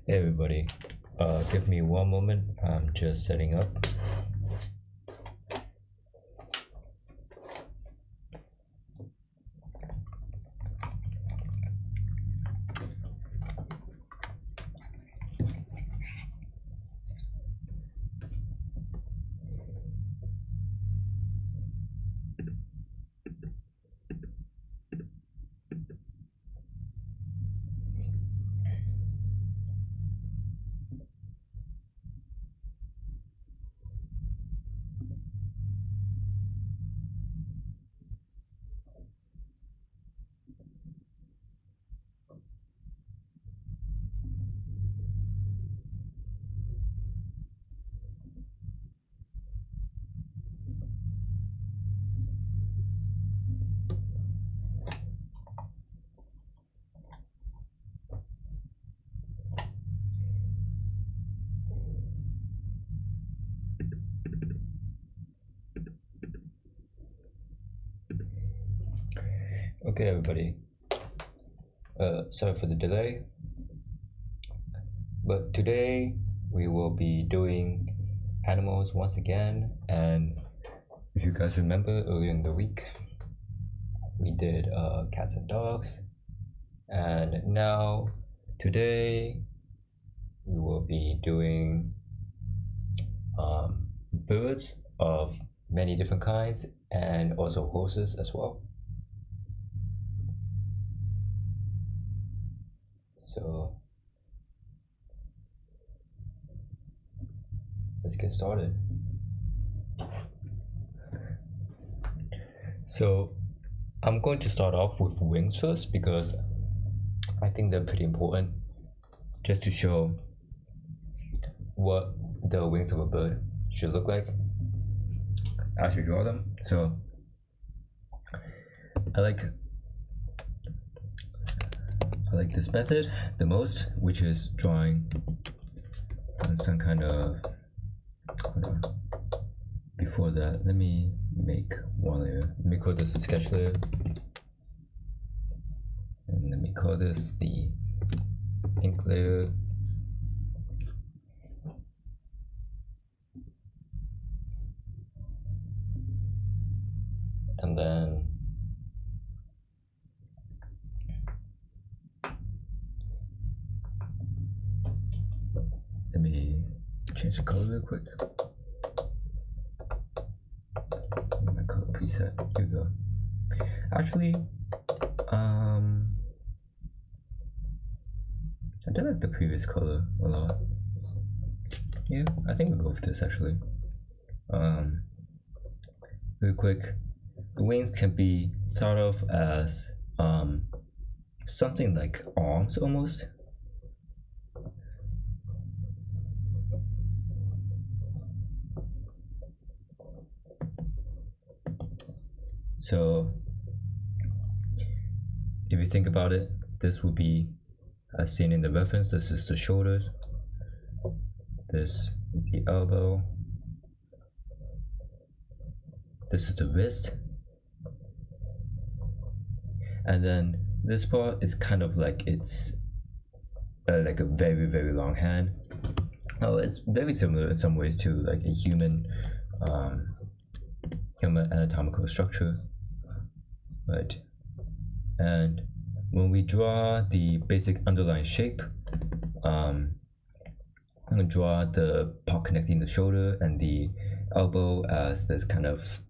Hey everybody, give me one moment, I'm just setting up. Okay everybody, sorry for the delay, but today we will be doing animals once again. And if you guys remember, earlier in the week we did cats and dogs, and now today we will be doing birds of many different kinds, and also horses as well. So let's get started. So I'm going to start off with wings first because I think they're pretty important, just to show what the wings of a bird should look like as you draw them. So I like this method the most, which is drawing some kind of, before that, let me make one layer. Let me call this a sketch layer, and let me call this the ink layer. And then let me change the color real quick. My color preset, here we go. Actually, I do like the previous color a lot. Yeah, I think we'll go with this actually. Real quick, the wings can be thought of as something like arms almost. So if you think about it, this would be, as seen in the reference, this is the shoulders, this is the elbow, this is the wrist, and then this part is kind of like it's like a very, very long hand. Oh, it's very similar in some ways to like a human anatomical structure, right? And when we draw the basic underlying shape, I'm gonna draw the part connecting the shoulder and the elbow as this kind of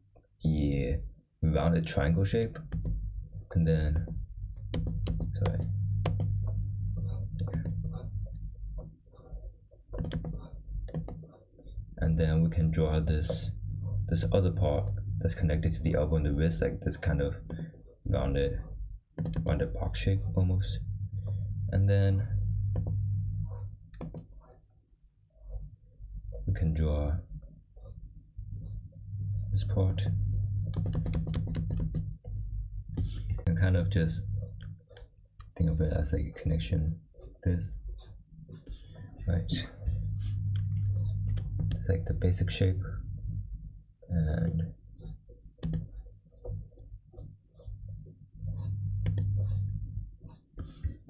a rounded triangle shape, and then and then we can draw this other part that's connected to the elbow and the wrist, like this kind of rounded box shape almost. And then we can draw this part and kind of just think of it as like a connection, this, right? It's like the basic shape, and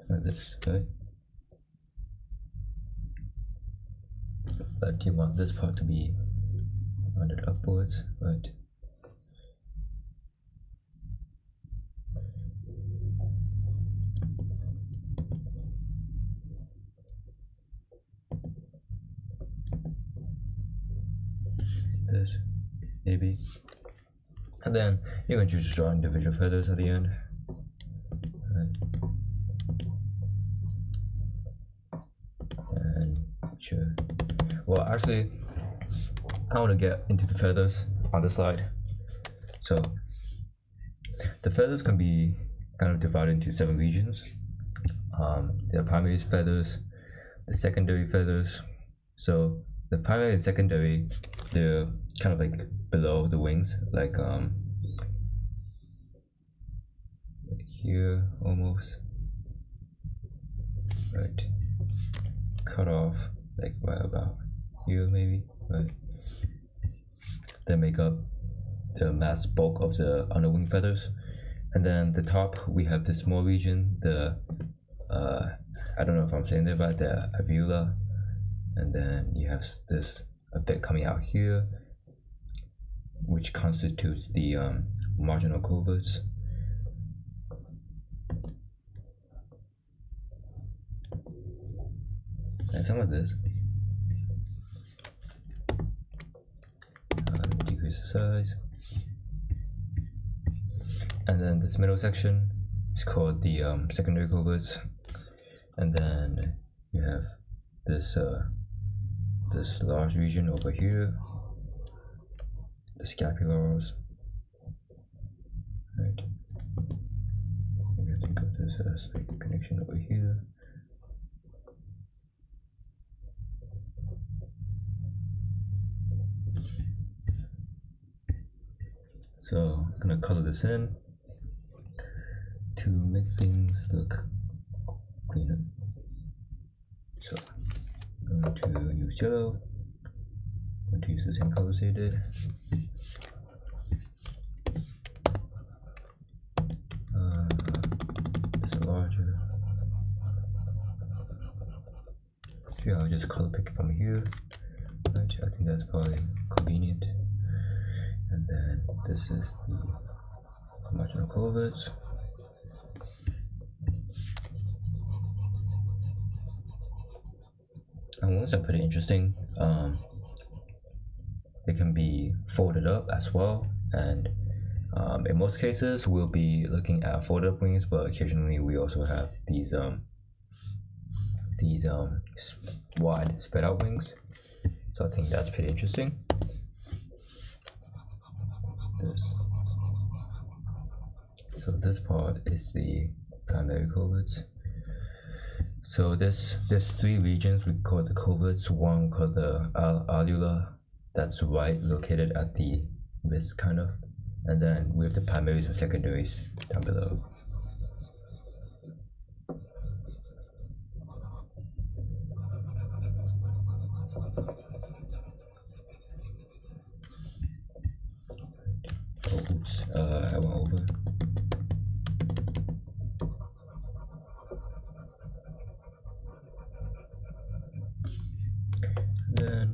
like this, right? but you want this part to be rounded upwards, right? This, maybe. And then you can just draw individual feathers at the end. Right. And sure. Well, actually, I want to get into the feathers on the side. So the feathers can be kind of divided into 7 regions. There are primary feathers, the secondary feathers. So the primary and secondary, they're kind of like below the wings, like here almost, right? Cut off like right about here maybe, right? They make up the mass bulk of the underwing feathers. And then the top we have the small region, the I don't know if I'm saying that right, the alveolar, and then you have this a bit coming out here, which constitutes the marginal coverts. And some of this decrease the size. And then this middle section is called the secondary coverts. And then you have this this large region over here, the scapulars, right? You can think of this as like a connection over here. So I'm gonna color this in to make things look cleaner. So I'm going to use yellow. I'm going to use the same colors they did. It's larger. Yeah, I'll just color pick from here. Right, I think that's probably convenient. And then this is the marginal coverts. And ones are pretty interesting. They can be folded up as well, and in most cases we'll be looking at folded up wings, but occasionally we also have these wide spread out wings. So I think that's pretty interesting. So this part is the primary coverts. So there's 3 regions we call the coverts. One called the alveolar, that's right located at the wrist kind of, and then we have the primaries and secondaries down below. Oh, oops, I went over. Then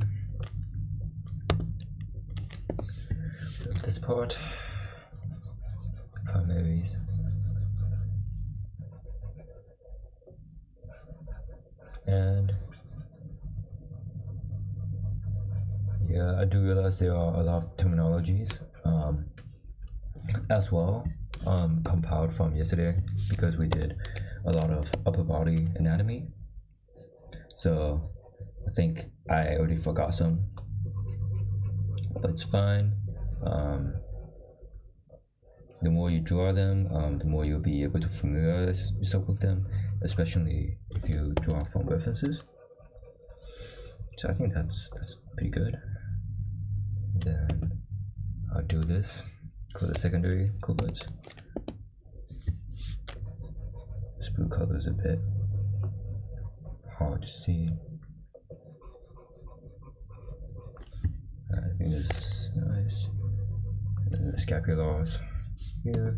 this part, primaries, and yeah, I do realize there are a lot of terminologies as well compiled from yesterday, because we did a lot of upper body anatomy. So I think I already forgot some, but it's fine. The more you draw them, the more you'll be able to familiarize yourself with them, especially if you draw from references. So I think that's pretty good. And then I'll do this for the secondary coverts. This blue color is a bit hard to see. I think this is nice. And then the scapulars here.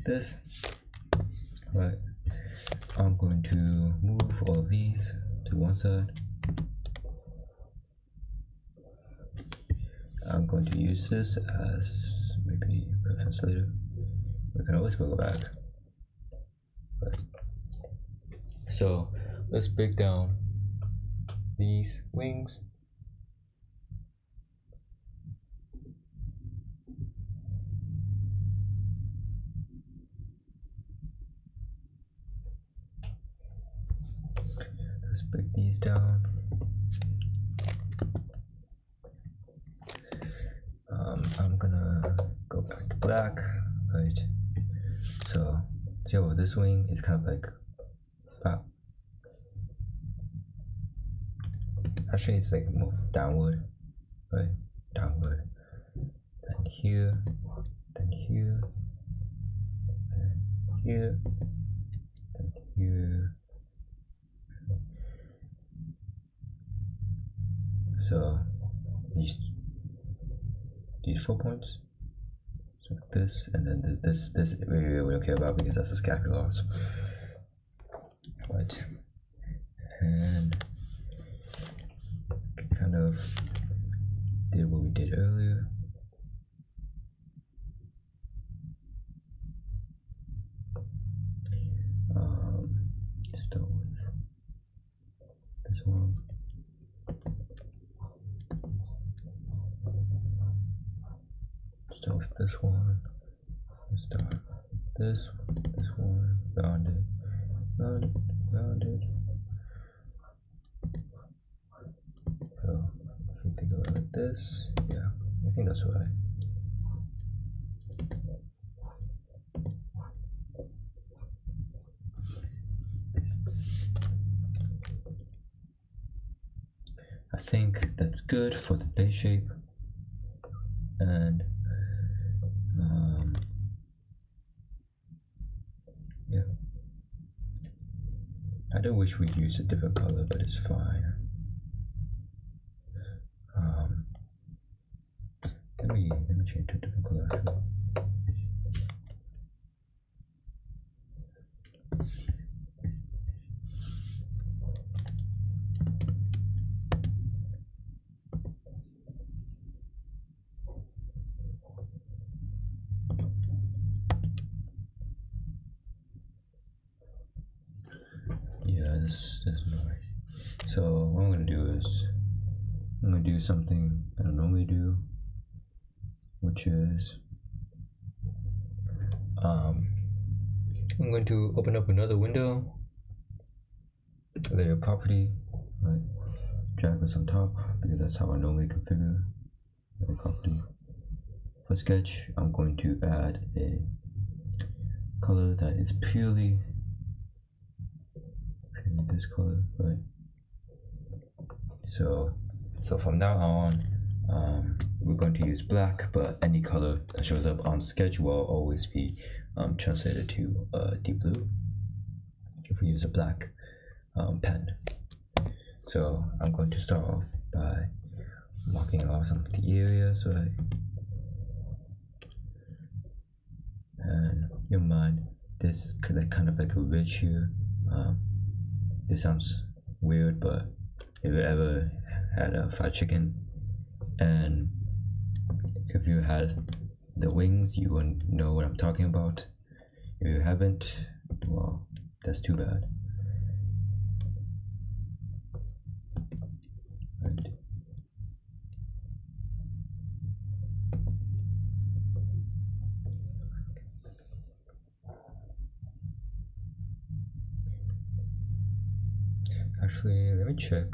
this. Right. I'm going to move all of these to one side. I'm going to use this as maybe reference later. We can always go back. Right. So let's break down these wings. Let's break these down. I'm gonna go back to black, right? So this wing is kind of like actually it's like move downward, right? Downward. Then here, then here, then here, then here. So these 4 points. So this and then this we don't care about because that's the scapulars. Right. And kind of did what we did earlier. Start with this one. Start with this one. Start this one. Rounded, rounded, rounded. So if you think about it like this, yeah, I think that's right. I think that's good for the base shape, and yeah, I do wish we'd use a different color, but it's fine. Let me change to a different color actually. Yeah, this is nice. So what I'm gonna do is I'm gonna do something I don't normally do, which is I'm going to open up another window, layer property, right? Drag this on top because that's how I normally configure the property. For sketch, I'm going to add a color that is purely this color, right? So from now on, we're going to use black, but any color that shows up on the sketch will always be translated to deep blue if we use a black pen. So I'm going to start off by marking off some of the areas, right? And you mind this kind of like a ridge here. This sounds weird, but if you ever had a fried chicken and if you had the wings, you wouldn't know what I'm talking about. If you haven't, well, that's too bad. Right. Actually, let me check.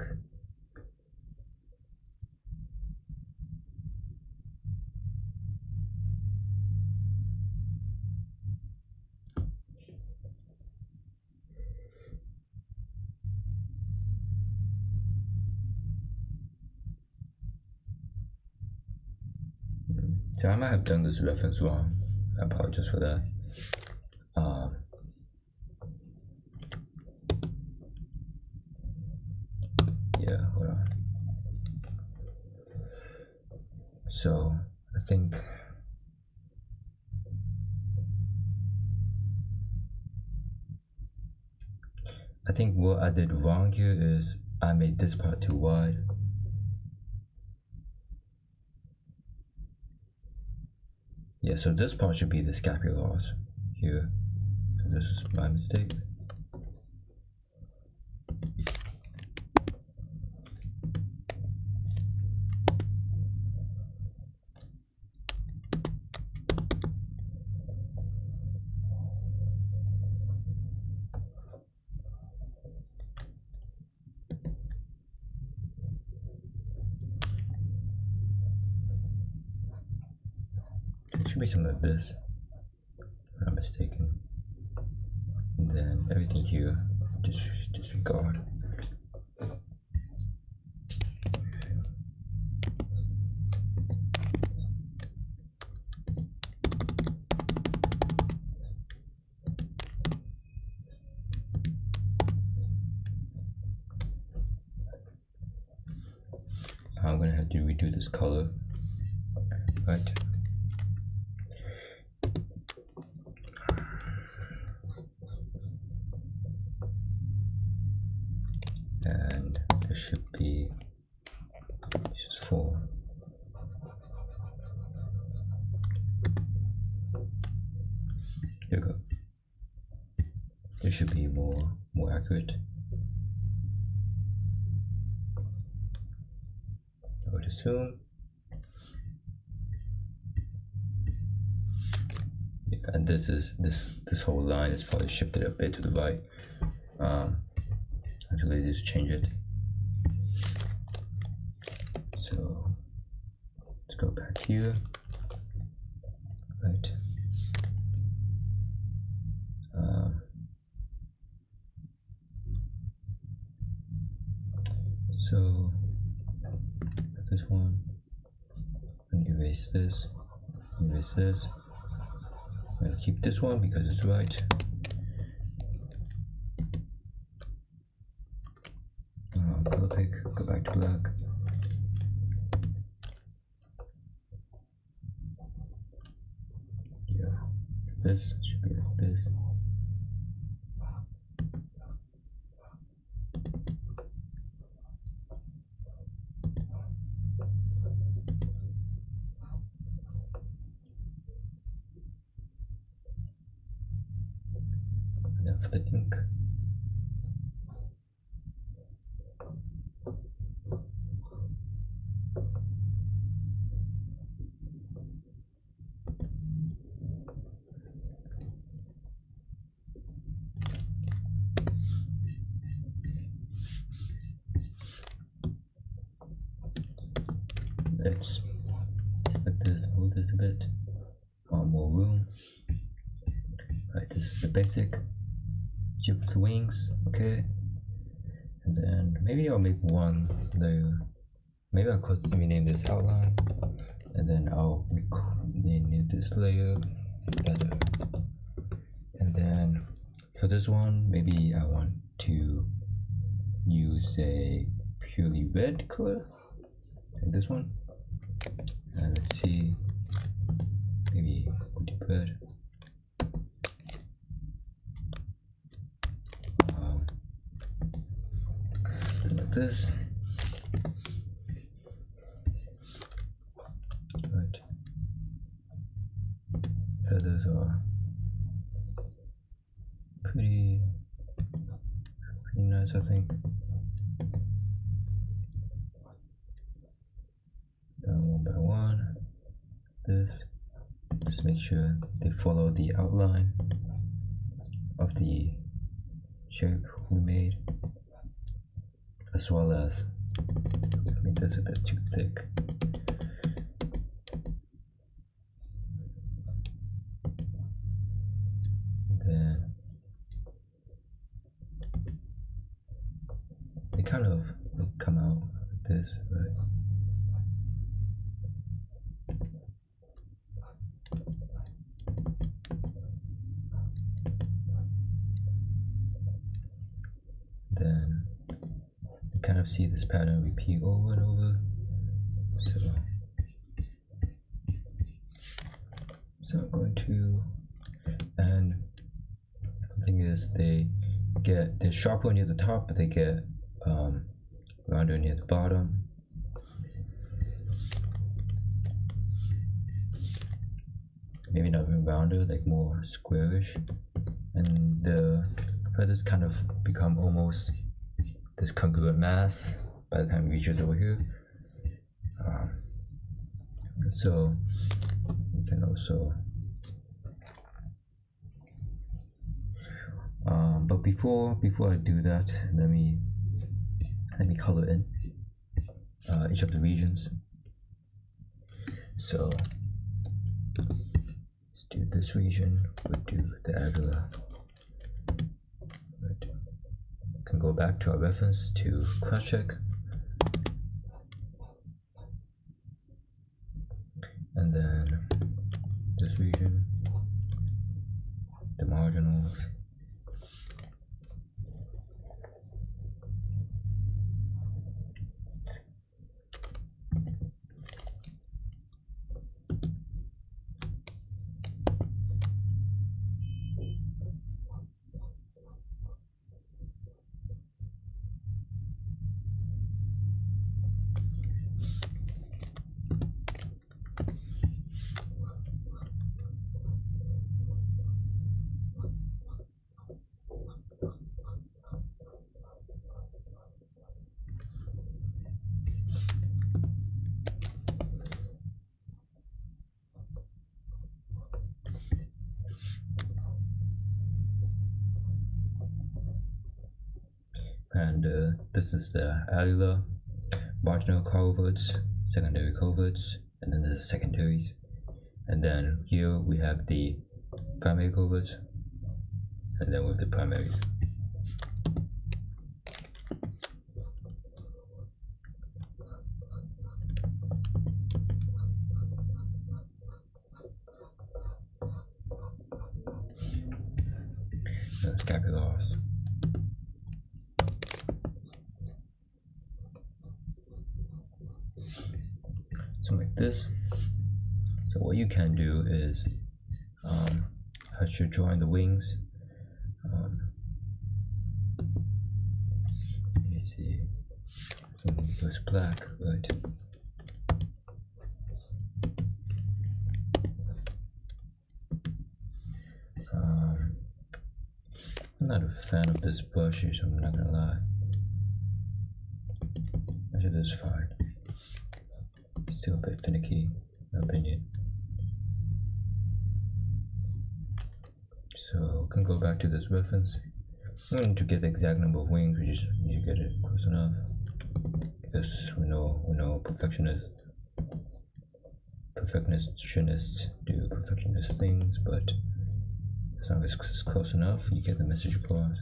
So I might have done this reference wrong. I apologize for that. Yeah, hold on. So I think I think what I did wrong here is I made this part too wide. Yeah, so this part should be the scapulars here. So this is my mistake. It should be something like this, if I'm not mistaken. And then everything here, disregard. I'm gonna have to redo this color, right? And there should be just 4. Here we go. This should be more accurate. Go to zoom. Yeah, and this whole line is probably shifted a bit to the right. Actually, just change it. So let's go back here, right? So this one, and erase this, erase this. I'm gonna keep this one because it's right. Color pick, go back to black. Yeah, this should be like this. And then for the ink, let's select this, hold this a bit, more room. Right, this is the basic shape with wings, okay. And then maybe I'll make one layer. Maybe I could rename this outline, and then I'll rename this layer better. And then for this one, maybe I want to use a purely red color, like this one. And let's see, maybe deep red. Like this. Right. Feathers are pretty nice, I think. One by one. This. Just make sure they follow the outline of the shape we made, as well as, I mean, that's a bit too thick. Then they kind of come out like this, right? Then you kind of see this pattern repeat over and over. So I'm going to, and the thing is, they get, they're sharper near the top, but they get rounder near the bottom. Maybe not even rounder, like more squarish. And the feathers kind of become almost this congruent mass by the time it reaches over here. So we can also but before I do that, let me color in each of the regions. So let's do this region. We'll do the aguilar. Right. Can go back to our reference to cross check, and then this region, the marginals. And this is the alular, marginal coverts, secondary coverts, and then the secondaries. And then here we have the primary coverts, and then with the primaries. Scapulars. Like this. So what you can do is as you're drawing the wings, let me see, this black, right? I'm not a fan of this brush, so I'm not gonna lie. Actually, this is fine. Still a bit finicky, in my opinion. So we can go back to this reference. We don't need to get the exact number of wings, we just need to get it close enough. Because we know perfectionists do perfectionist things, but as long as it's close enough, you get the message across.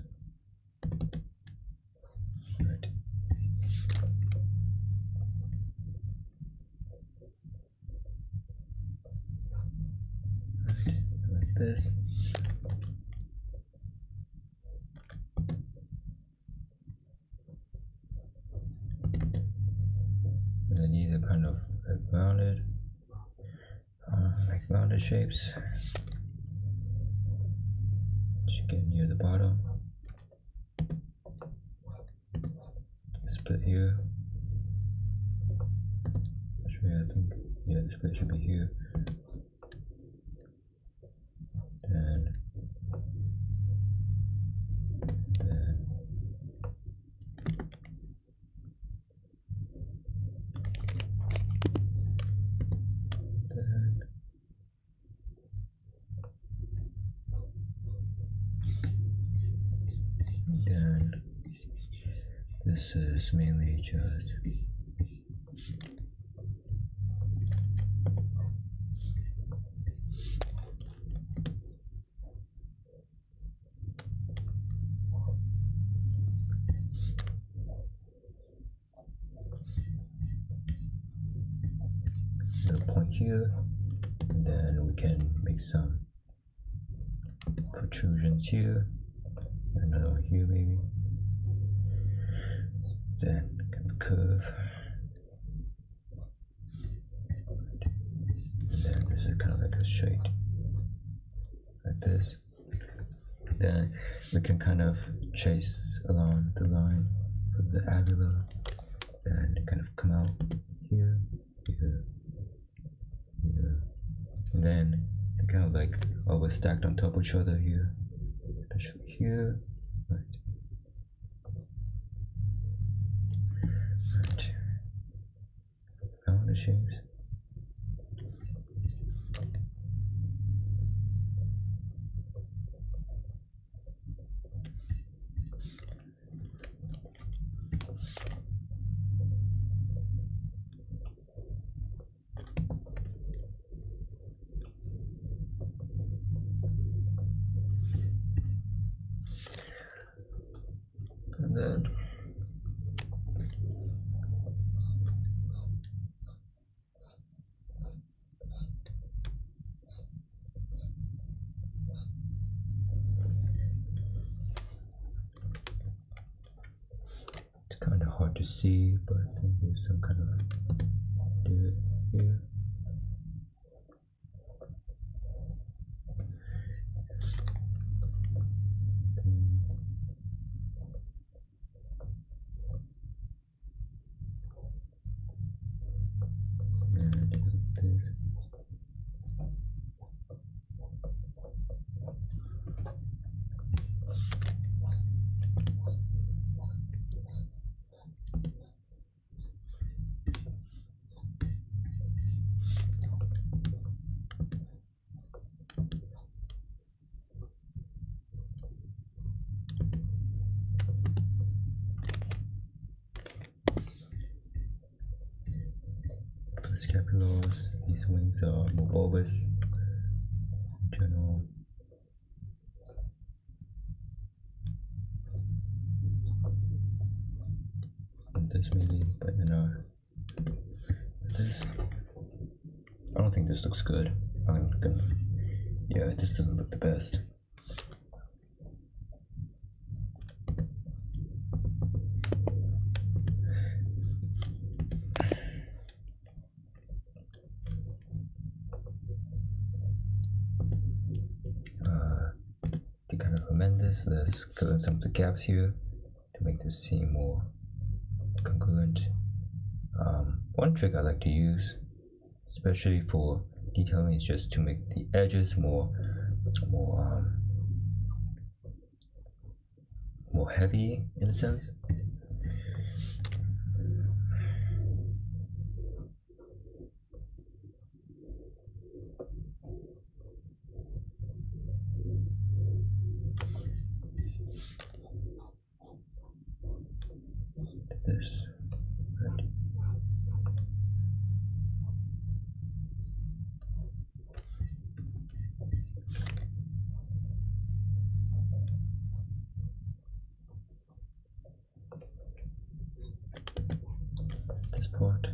Right. Like this. And then these are kind of like rounded shapes. Should get near the bottom. Split here. Actually, I think, yeah, the split should be here. Then this is mainly just a point here, and then we can make some protrusions here, another one here maybe. Then kind of curve, and then this is kind of like a shade, like this. then we can kind of chase along the line for the alveolar and kind of come out here, here, here, and then they kind of like always stacked on top of each other here, especially here. Right. Right. Found the shapes. And then it's kind of hard to see, but I think there's some kind of divot here. Scapulars, these wings are more bulbous in general. And this maybe, but then this, I don't think this looks good. I'm gonna, yeah, this doesn't look the best. Let's fill in some of the gaps here to make this seem more congruent. One trick I like to use, especially for detailing, is just to make the edges more heavy in a sense. This, right. This part.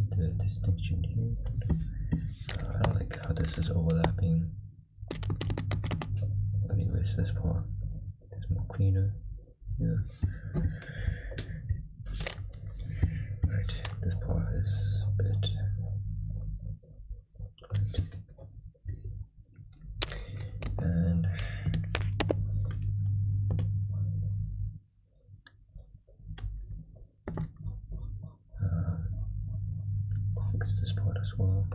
The distinction here. I don't like how this is overlapping. Let me erase this part. It's more cleaner. Yeah. Right, this part is a bit. And fix this part as well.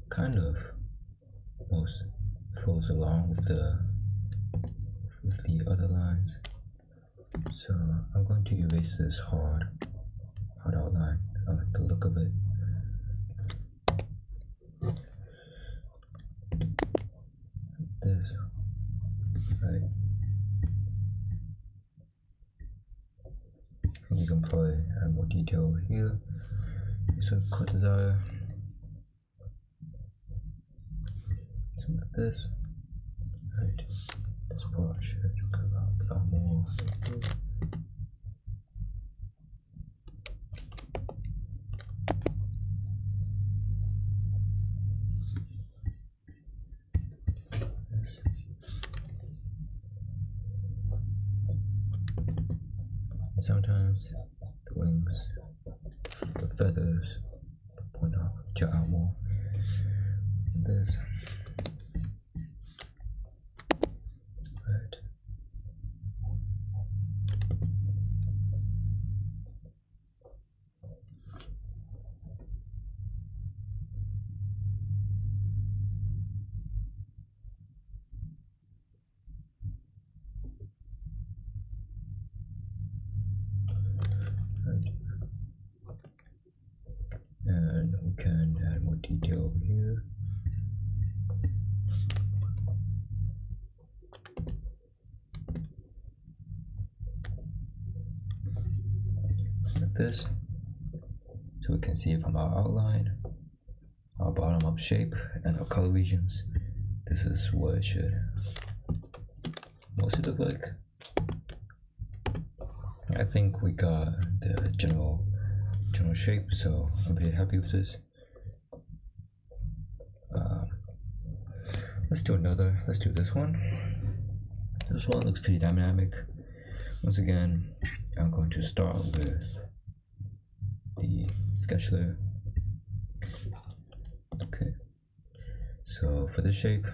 Kind of almost flows along with the other lines. So I'm going to erase this hard outline. I like the look of it. This, right? And you can probably add more detail over here. So cut desire. Something like this. Right. This part should come out. more. Sometimes the wings, the feathers point out, jut out more. This, right. And we can add more detail over here. Like this. So we can see from our outline, our bottom up shape, and our color regions. This is what it should mostly look like. I think we got the general shape, so I'm pretty happy with this. Let's do this one. This one looks pretty dynamic. Once again, I'm going to start with the sketch layer. Okay, so for this shape,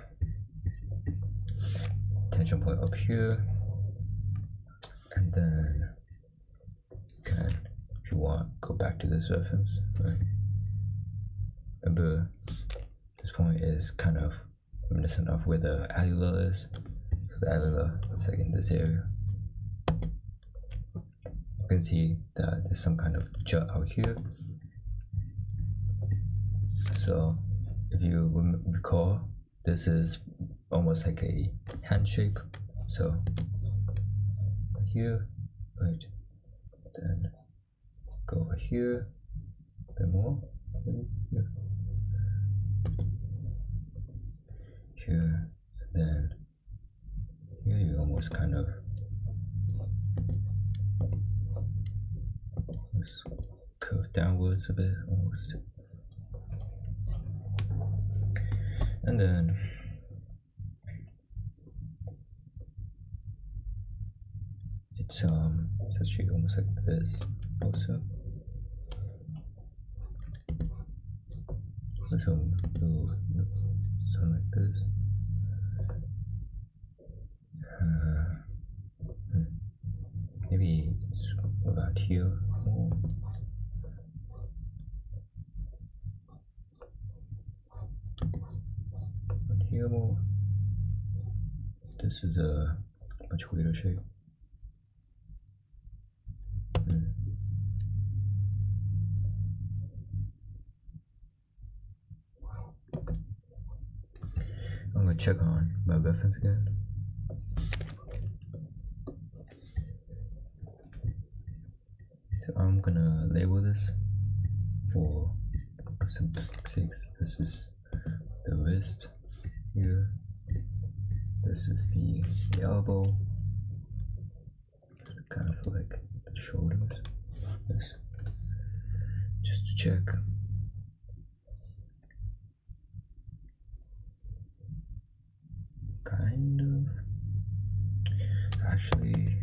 tension point up here, and then can, if you want, go back to this reference, right? Remember, this point is kind of reminiscent of where the allele is. So the allele is like in this area. You can see that there's some kind of jut out here. So if you recall, this is almost like a hand shape. So here, right, then go over here, a bit more, here, then here you almost kind of curve downwards a bit, almost, and then it's actually almost like this also. So something like this. Maybe it's about here more. About here more. This is a much weirder shape. I'm gonna check on my reference again. So I'm gonna label this for simplicity sakes. This is the wrist here. This is the elbow. So kind of like the shoulders. This. Just to check. Kind of. Actually.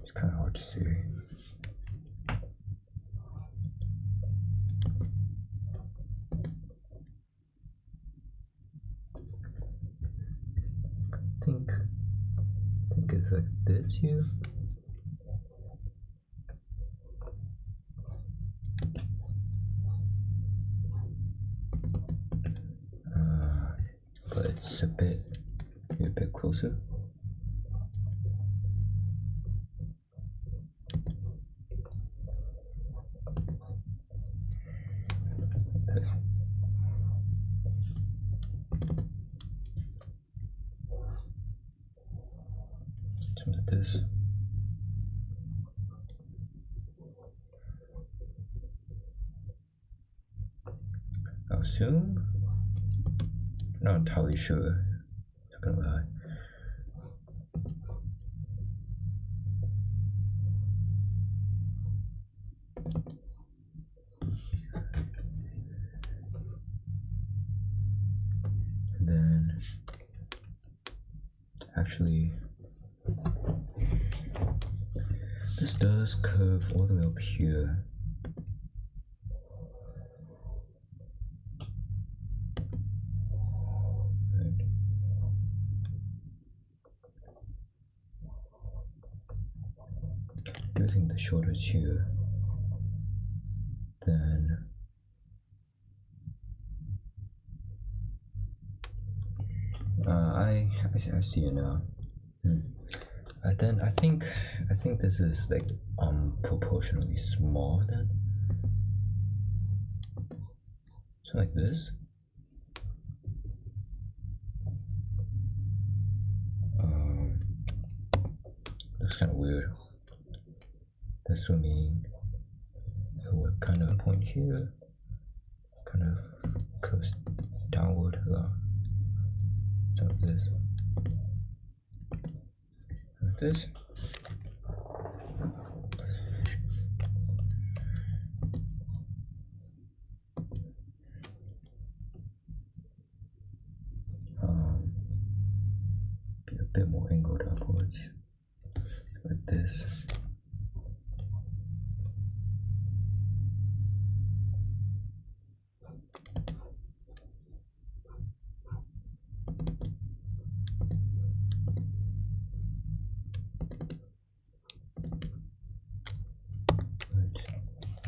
It's kind of hard to see. I think it's like this here. But it's a bit closer. this. I'll assume. Not entirely sure. Not gonna lie. And then actually this does curve all the way up here. Using the shoulders here, then I see you now. Then I think this is like proportionally small then. So like this. Looks kind of weird. This will mean so what kind of point here kind of curves downward along. So like this. Like this. Be a bit more angled upwards. Like this.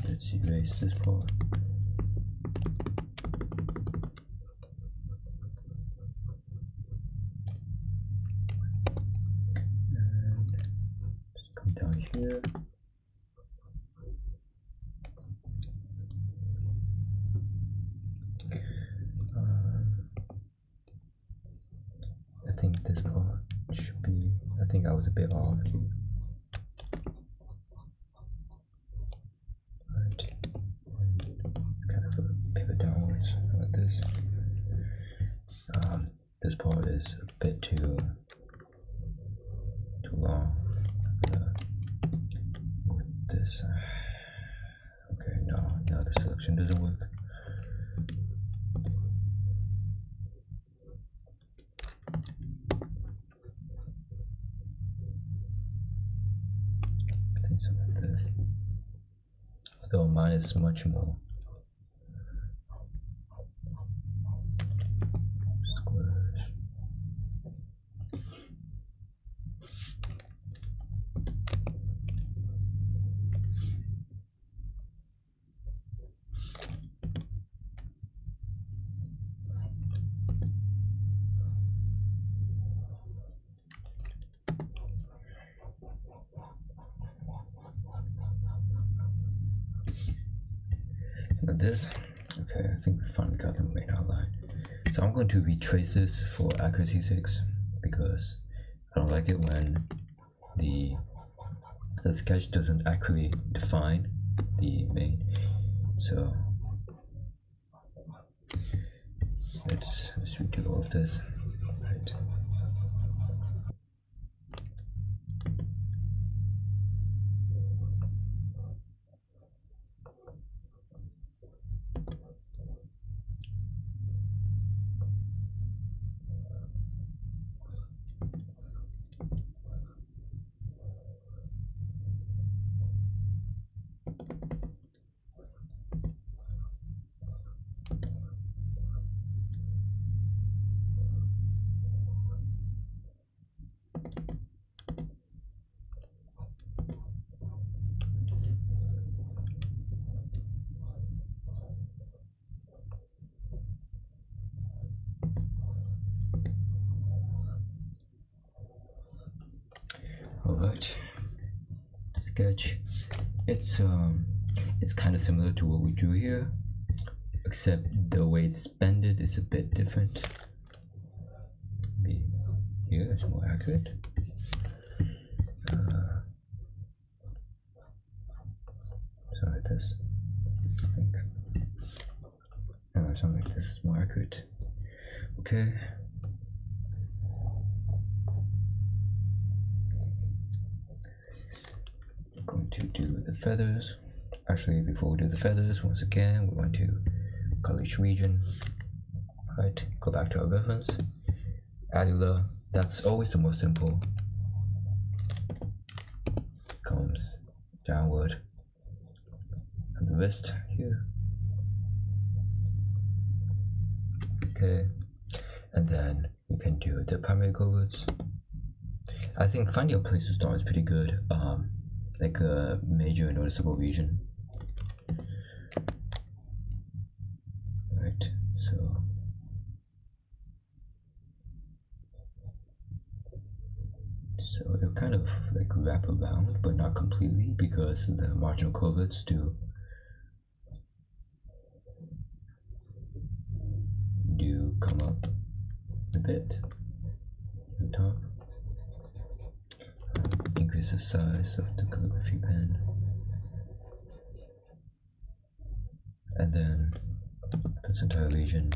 Let's erase this part. And just come down here. I think this part should be, I think I was a bit off here. This part is a bit too long. With this, okay, no, the selection doesn't work. I think something like this. Although mine is much more. Like this. Okay, I think we finally got the main outline. So I'm going to retrace this for accuracy's sake because I don't like it when the sketch doesn't accurately define the main. So let's redo all of this. Right. Alright, sketch. It's kind of similar to what we drew here, except the way it's bended is a bit different. Maybe here it's more accurate. accurate. Okay. I'm going to do the feathers. Actually, before we do the feathers, once again, we want to color each region. Right, go back to our reference. Allular, that's always the most simple. Comes downward from the wrist here. Okay, and then we can do the primary coverts. I think finding a place to start is pretty good, like a major noticeable region. Right, so it'll kind of like wrap around, but not completely, because the marginal coverts do come up a bit to the top. Increase the size of the calligraphy pen, and then this entire region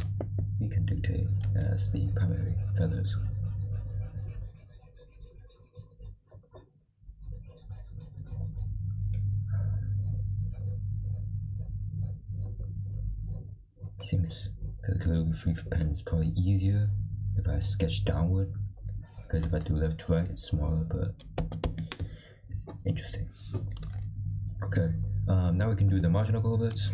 we can dictate as the primary feathers. Seems the calligraphy pen is probably easier if I sketch downward, because if I do left to right it's smaller, but interesting. Okay, now we can do the marginal coverts.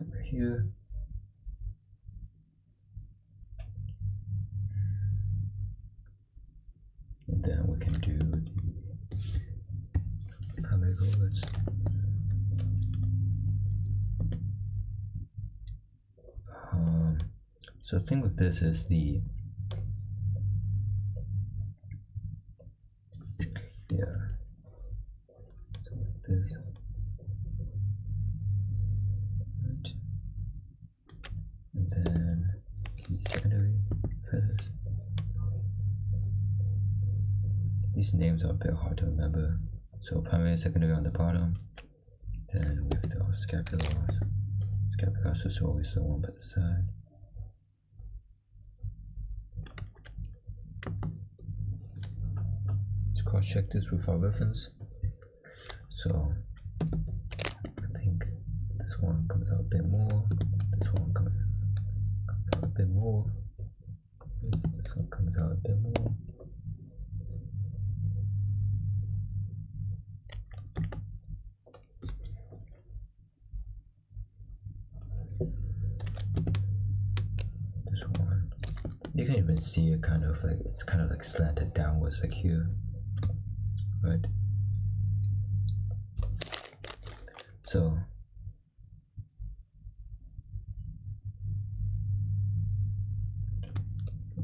Over here. And then we can do the primary coverts. So the thing with this is the so with this, right, and then the secondary feathers. These names are a bit hard to remember. So primary and secondary on the bottom, then with the scapulars. Scapulars is always the one by the side. Let's cross check this with our reference. So I think this one comes out a bit more. This one comes out a bit more. This one comes out a bit more. This one, you can even see it kind of like, it's kind of like slanted downwards like here, right? So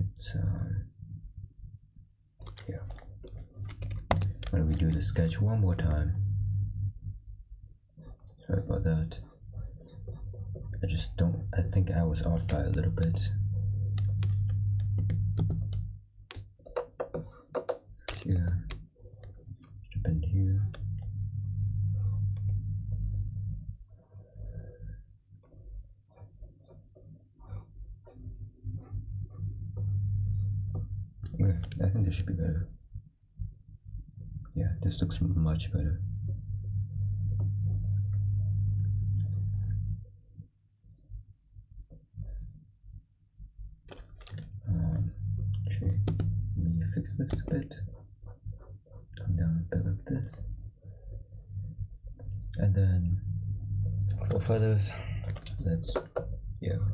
it's yeah. Why don't we do the sketch one more time? Sorry about that. I think I was off by a little bit. Here, jump in here. Okay, I think this should be better. Yeah, this looks much better. Let me fix this a bit. Come down a bit like this. And then for feathers, let's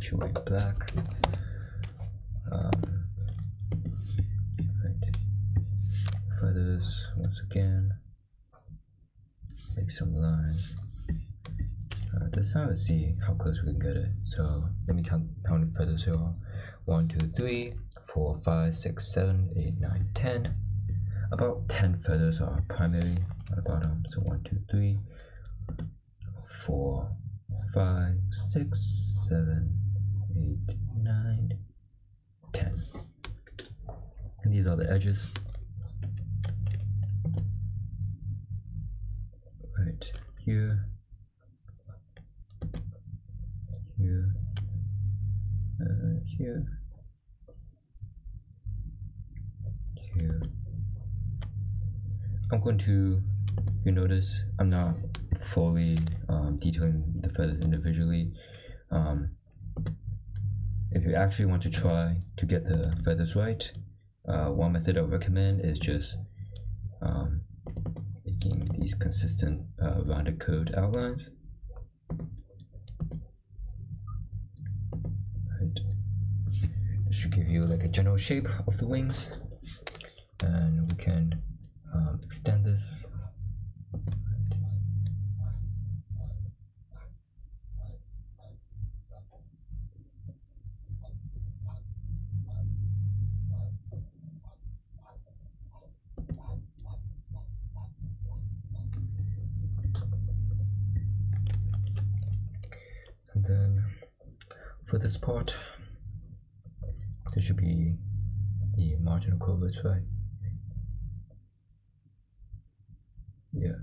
show it black. Right. Feathers once again. Make some lines. This time let's see how close we can get it. So let me count how many feathers there are. 1, 2, 3, 4, 5, 6, 7, 8, 9, 10. About 10 feathers are primary at the bottom. So 1, 2, 3, 4, 5, 6, 7, 8, 9, 10. And these are the edges. here, here, here, here. I'm going to, you notice I'm not fully detailing the feathers individually. If you actually want to try to get the feathers right, one method I recommend is just making these consistent rounded curved outlines. Right. This should give you like a general shape of the wings, and we can extend this. And then for this part, there should be the marginal coverts, right? Yeah.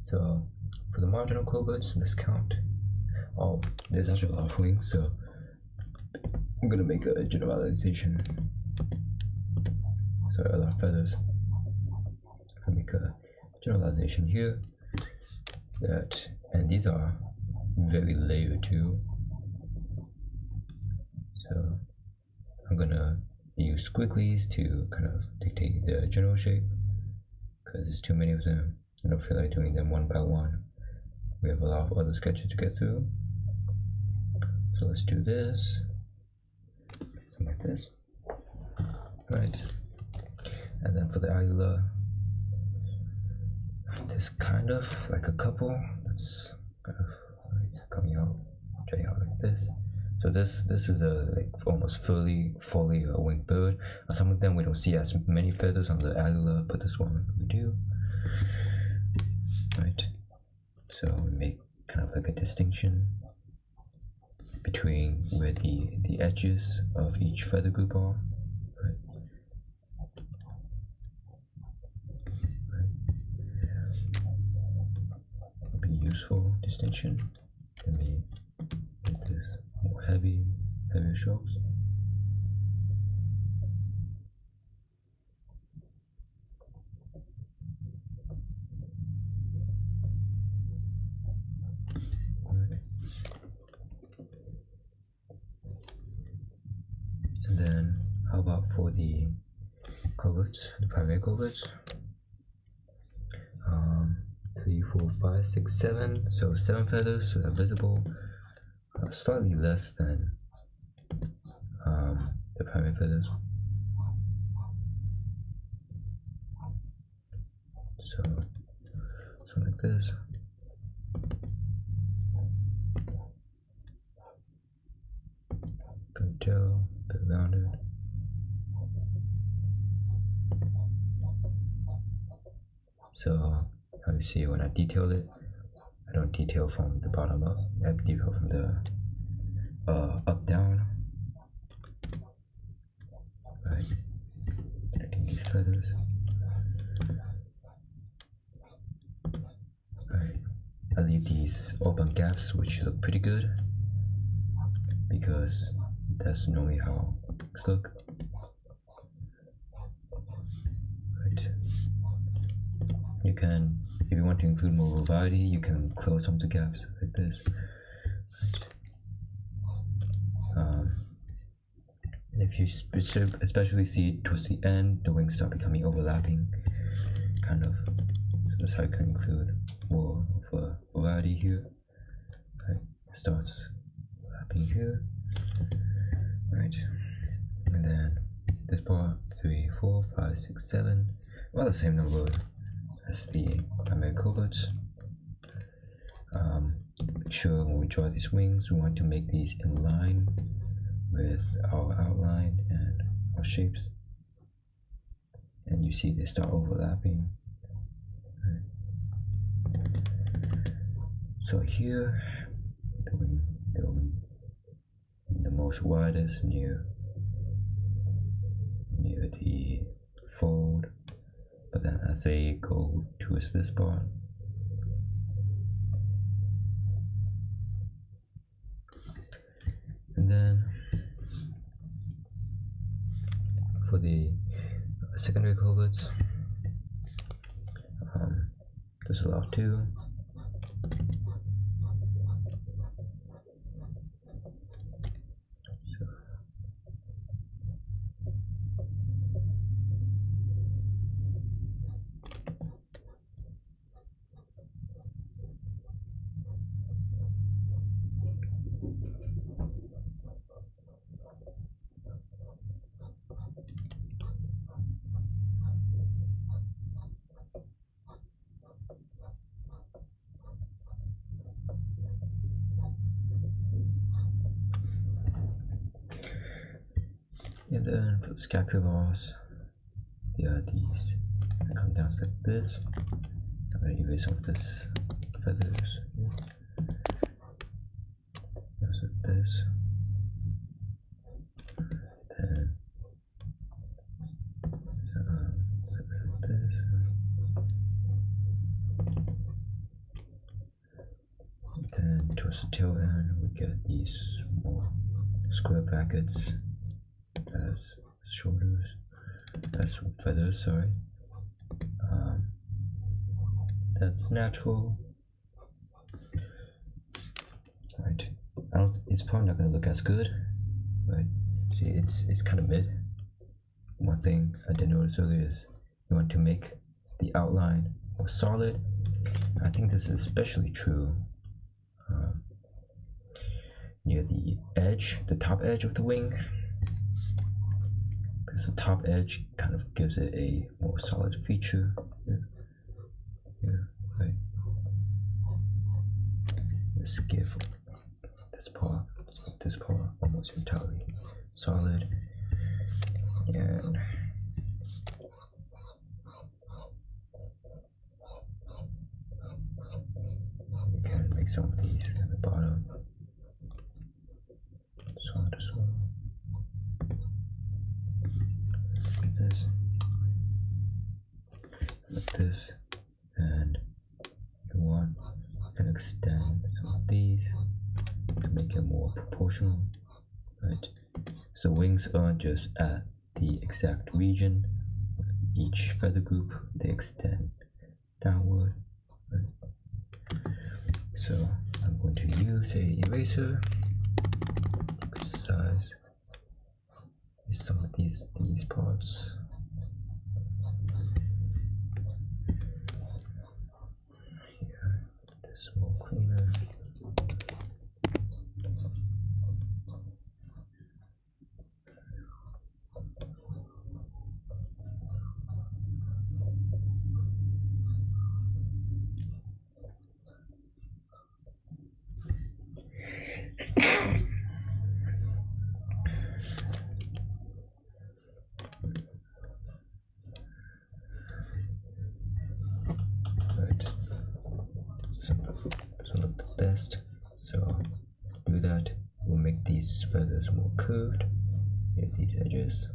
So for the marginal coverts, let's count. Oh, there's actually a lot of wings, so I'm gonna make a generalization. Sorry, a lot of feathers. I'll make a generalization here. That, and these are very layered too. So I'm gonna use squigglies to kind of dictate the general shape, because there's too many of them. I don't feel like doing them one by one. We have a lot of other sketches to get through. So let's do this. Something like this. Right. And then for the alula, there's kind of like a couple that's kind of coming out, jutting out like this. So this is a like almost fully a winged bird. Some of them we don't see as many feathers on the alula, but this one we do. Right. So we make kind of like a distinction between where the edges of each feather group are. Right. Would be useful distinction. Let me make this more heavier strokes. And then how about for the coverts, the primary coverts? 3, 4, 5, 6, 7. So 7 feathers, so they're visible. Slightly less than the primary feathers. So something like this. Bit gel, bit rounded. So how you see when I detail it, I don't detail from the bottom up. I detail from the up down. Right. Connecting these feathers. Right. I leave these open gaps, which look pretty good, because that's normally how things look. Right. You can, if you want to include more variety, you can close some of the gaps like this. Right. And if you especially see towards the end, the wings start becoming overlapping, kind of. So that's how you can include more of a variety here. Right. It starts overlapping here. Right. And then this part, 3, 4, 5, 6, 7. About the same number as the primary coverts. Make sure when we draw these wings, we want to make these in line with our outline and our shapes. And you see they start overlapping. Right. So here, the most widest near the fold, but then as they go towards this part, And then for the secondary coverts, disallow 2. And then for the scapulars, these come down like this. I'm going to erase some of this feathers here. Just like this. Then like this. And then towards the tail end, we get these small square brackets as shoulders, as feathers, sorry. That's natural. Right. It's probably not gonna look as good, but see, it's kind of mid. One thing I didn't notice earlier is you want to make the outline more solid. I think this is especially true near the edge, the top edge of the wing. Because the top edge kind of gives it a more solid feature. Yeah, right. Let's give this part almost entirely solid. And we can make some of these at the bottom solid as well. This, like this, and you can extend some of these to make it more proportional, right? So wings aren't just at the exact region of each feather group, they extend downward, right? So I'm going to use a eraser to precise some of these parts. Here, this more cleaner. Best, so to do that, we'll make these feathers more curved at these edges.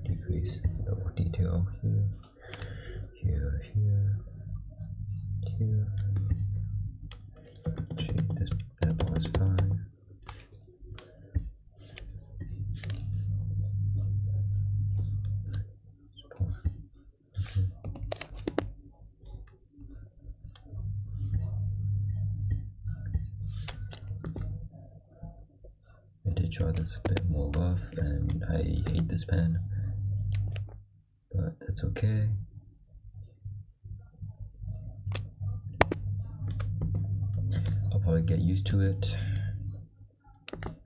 Decrease the detail here, here, here. Shape this, that part is fine. I did try this a bit more rough, and I hate this pen. But that's okay. I'll probably get used to it.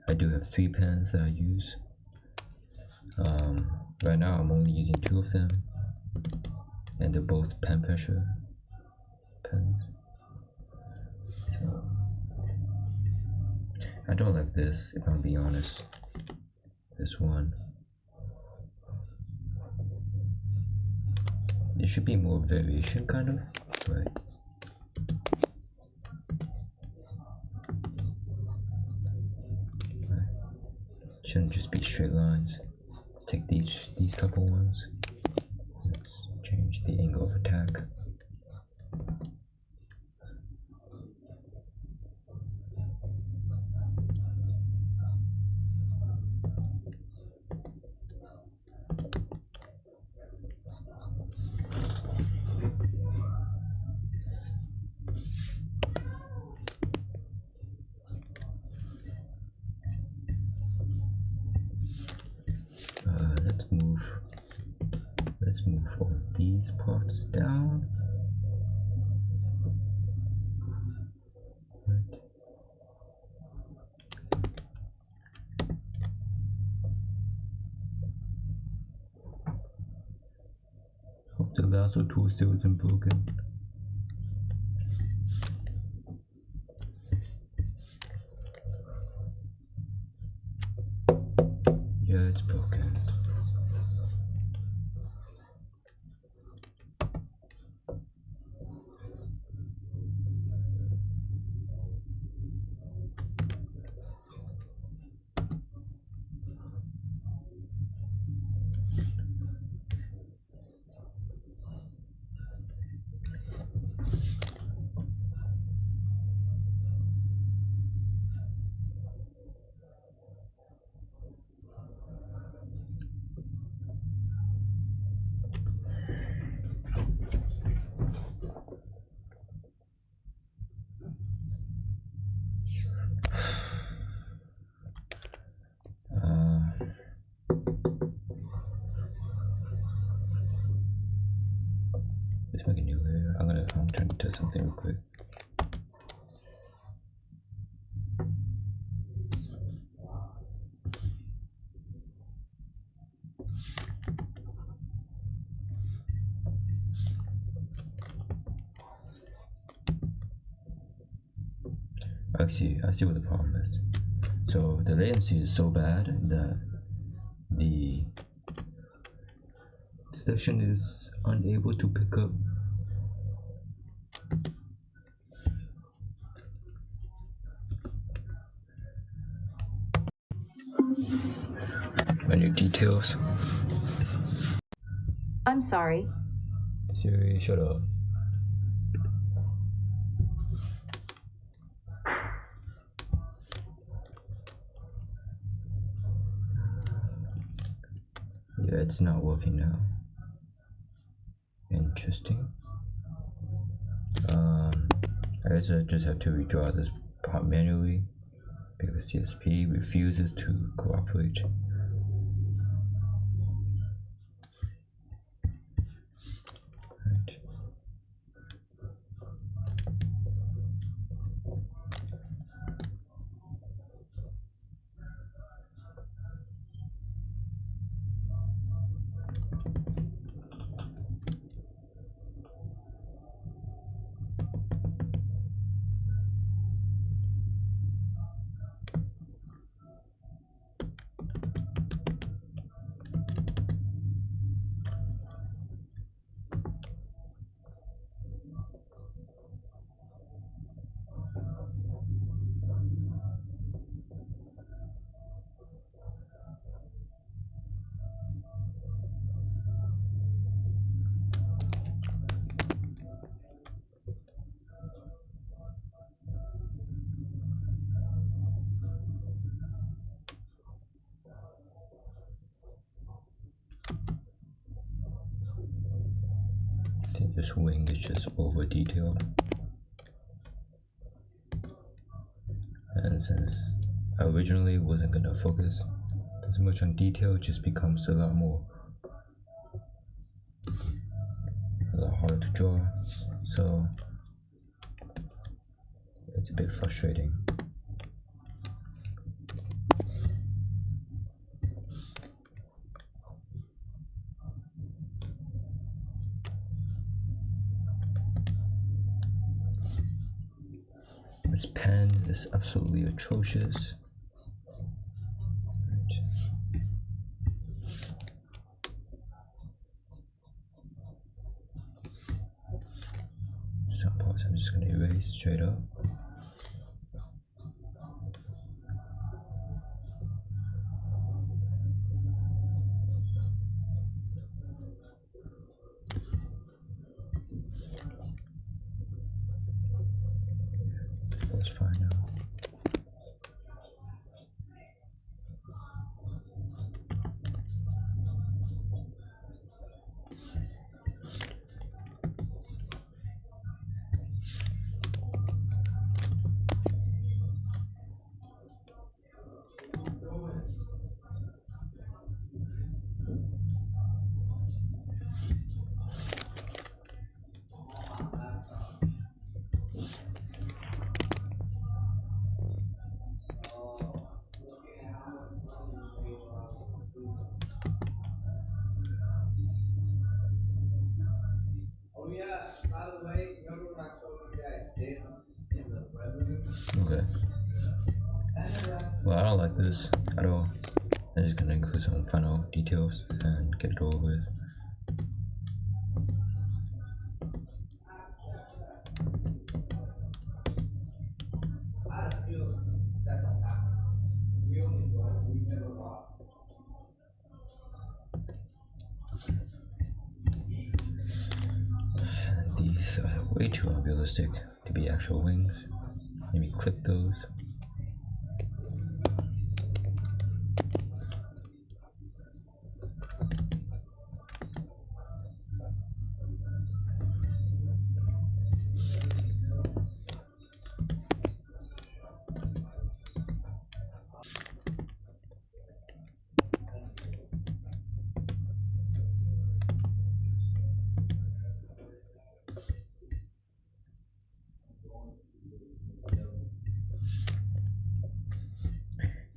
I do have 3 pens that I use. Right now I'm only using 2 of them, and they're both pen pressure pens. So I don't like this, if I'm being honest. This one. There should be more variation, kind of, but shouldn't just be straight lines. Let's take these couple ones. Let's change the angle of attack. Let's move all these parts down. Right. Hope the lasso tool still isn't broken. Yeah, it's broken. Let's make a new layer. I'm gonna turn it to something real quick. I see what the problem is. So the latency is so bad that the section is unable to pick up menu details. I'm sorry. Siri, shut up. Yeah, it's not working now. Interesting. I guess I just have to redraw this part manually because CSP refuses to cooperate. Right. I think this wing is just over detailed, and since I originally wasn't gonna focus as much on detail, it just becomes a lot harder to draw, so it's a bit frustrating. This pen is absolutely atrocious. Some parts I'm just gonna erase straight up. That's fine now. Okay. Well, I don't like this at all. I'm just gonna include some final details and get it over with. These are way too unrealistic to be actual wings. Let me clip those.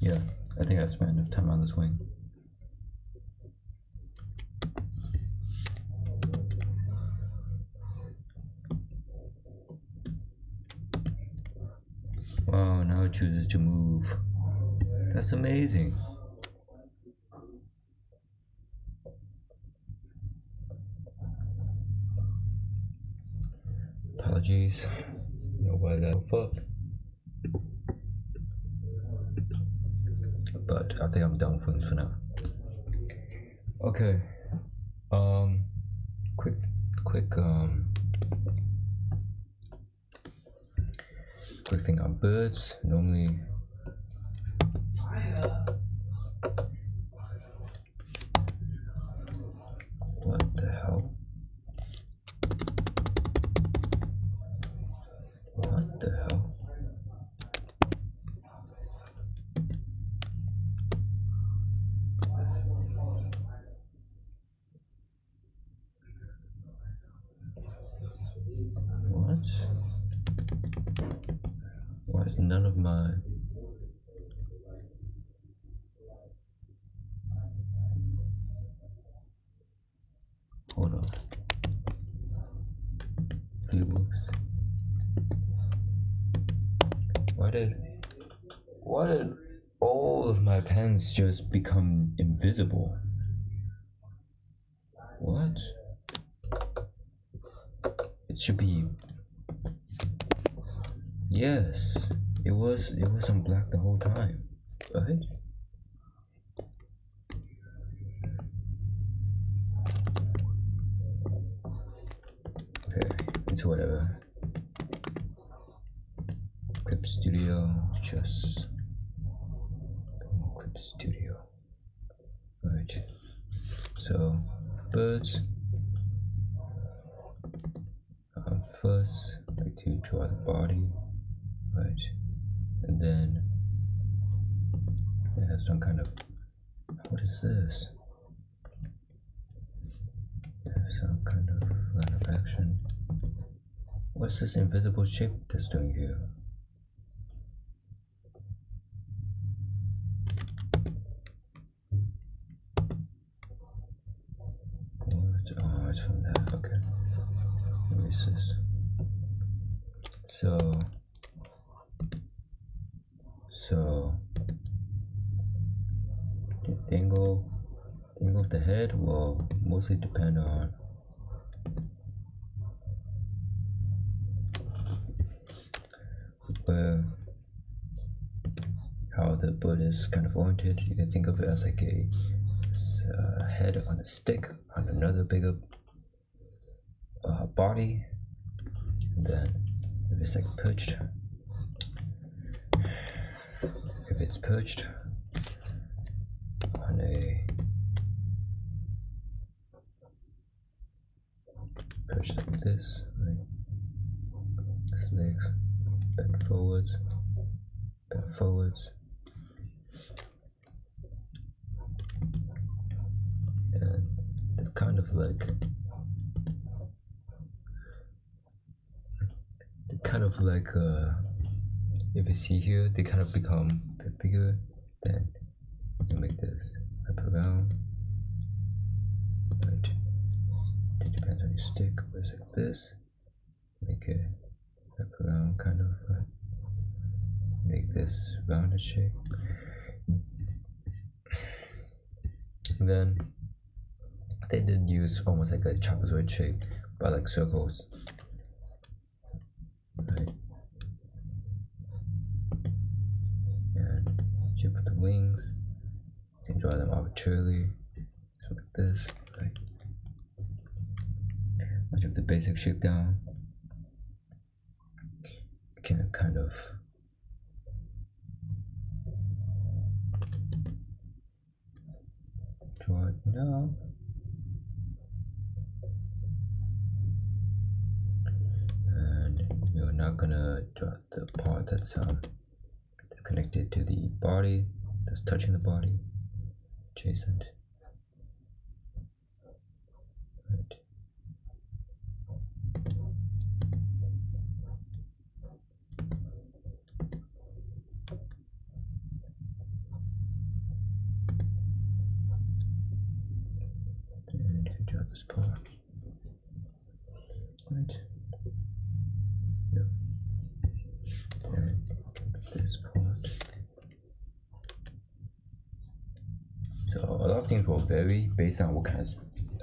Yeah, I think I spent enough time on this wing. Wow, now it chooses to move. That's amazing. Apologies. No, why that fuck. But I think I'm done with wings for now. Okay. Quick thing on birds. Normally, what the hell? What the hell? What? Why is none of my... Hold on. Viewbooks. Why did all of my pens just become invisible? What? It should be... Yes, it was on black the whole time, right? Okay, it's whatever. Clip Studio, just Clip Studio. Right. So birds. First, I like to draw the body, right, and then it has some kind of, what is this? It has some kind of line of action. What's this invisible shape that's doing here? What? Oh, it's from that. Okay. What is this? So So the angle of the head will mostly depend on how the bird is kind of oriented. You can think of it as like a head on a stick on another bigger body, and then if it's like perched, if it's perched on a perched like this, like its legs bent forwards, and they're kind of like if you see here, they kind of become a bit bigger. Then you make this wrap around. Right. It depends on your stick, but it's like this. Make it wrap around, kind of make this rounded shape. And then they did use almost like a trapezoid shape, but like circles. Right. And shape of the wings, you can draw them arbitrarily, so like this. Right. Much of the basic shape down. You can kind of draw it now. And you're not gonna draw the part that's connected to the body, that's touching the body, adjacent. Right. And you can draw this part. Right. Yep. And this part. So a lot of things will vary based on what kind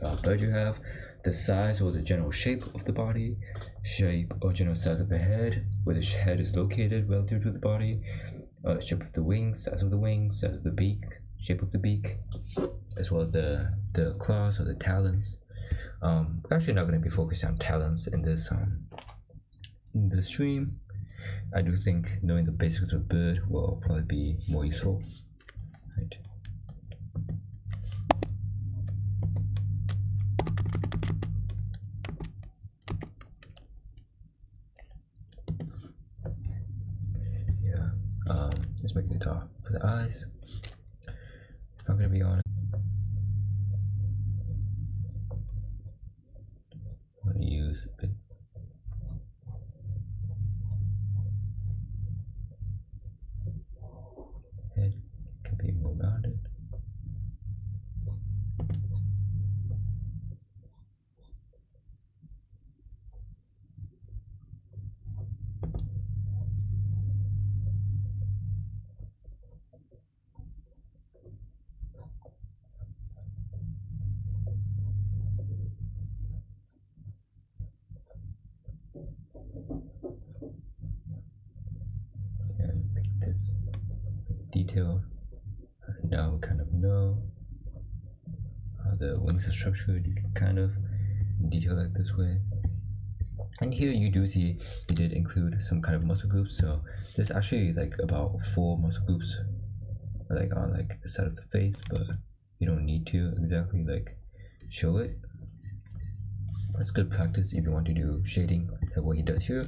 of bird you have, the size or the general shape of the body, shape or general size of the head, where the head is located relative to the body, shape of the wings, size of the wings, size of the beak, shape of the beak, as well as the claws or the talons. We're actually not going to be focused on talons in this stream. I do think knowing the basics of bird will probably be more useful. Right. Yeah. Let's make the top for the eyes. If I'm gonna be honest, I'm gonna use a bit. Head can be more rounded. And pick this detail. Now we kind of know how the wings are structured. You can kind of detail it this way. And here you do see he did include some kind of muscle groups. So there's actually like about 4 muscle groups like on like the side of the face, but you don't need to exactly like show it. That's good practice if you want to do shading like what he does here.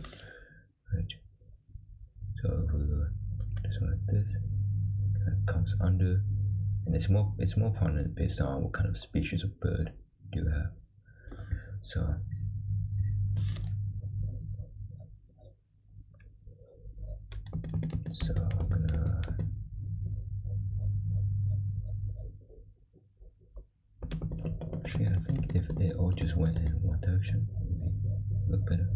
Right. So if we do something like this, it comes under, and it's more prominent based on what kind of species of bird do you have. So I'm gonna actually, I think if it all just went in one direction, it would look better.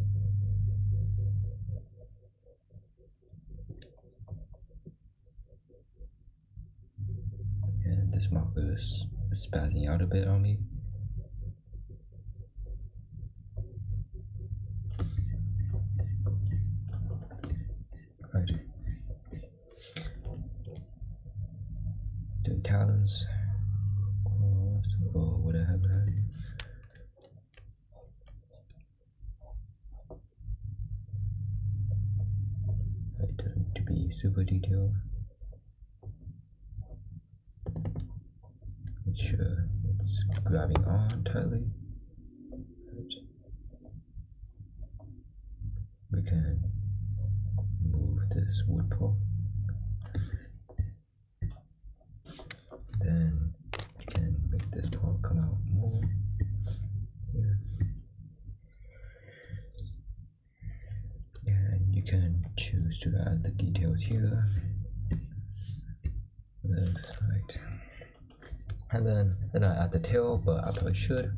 this marker is spazzing out a bit on me. Right. The talons, claws, or what I have had. It doesn't need to be super detailed. Make sure it's grabbing on tightly. We can move this wood pole. Then you can make this part come out more here. And you can choose to add the details here. Legs, right. And then I add the tail, but I probably should.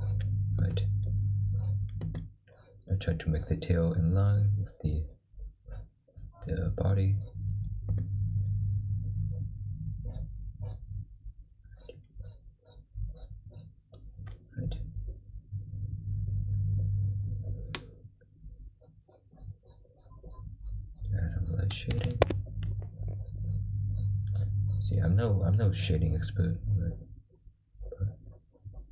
Right. I try to make the tail in line with the body. Right. Add some light shading. See, I'm no shading expert, right? But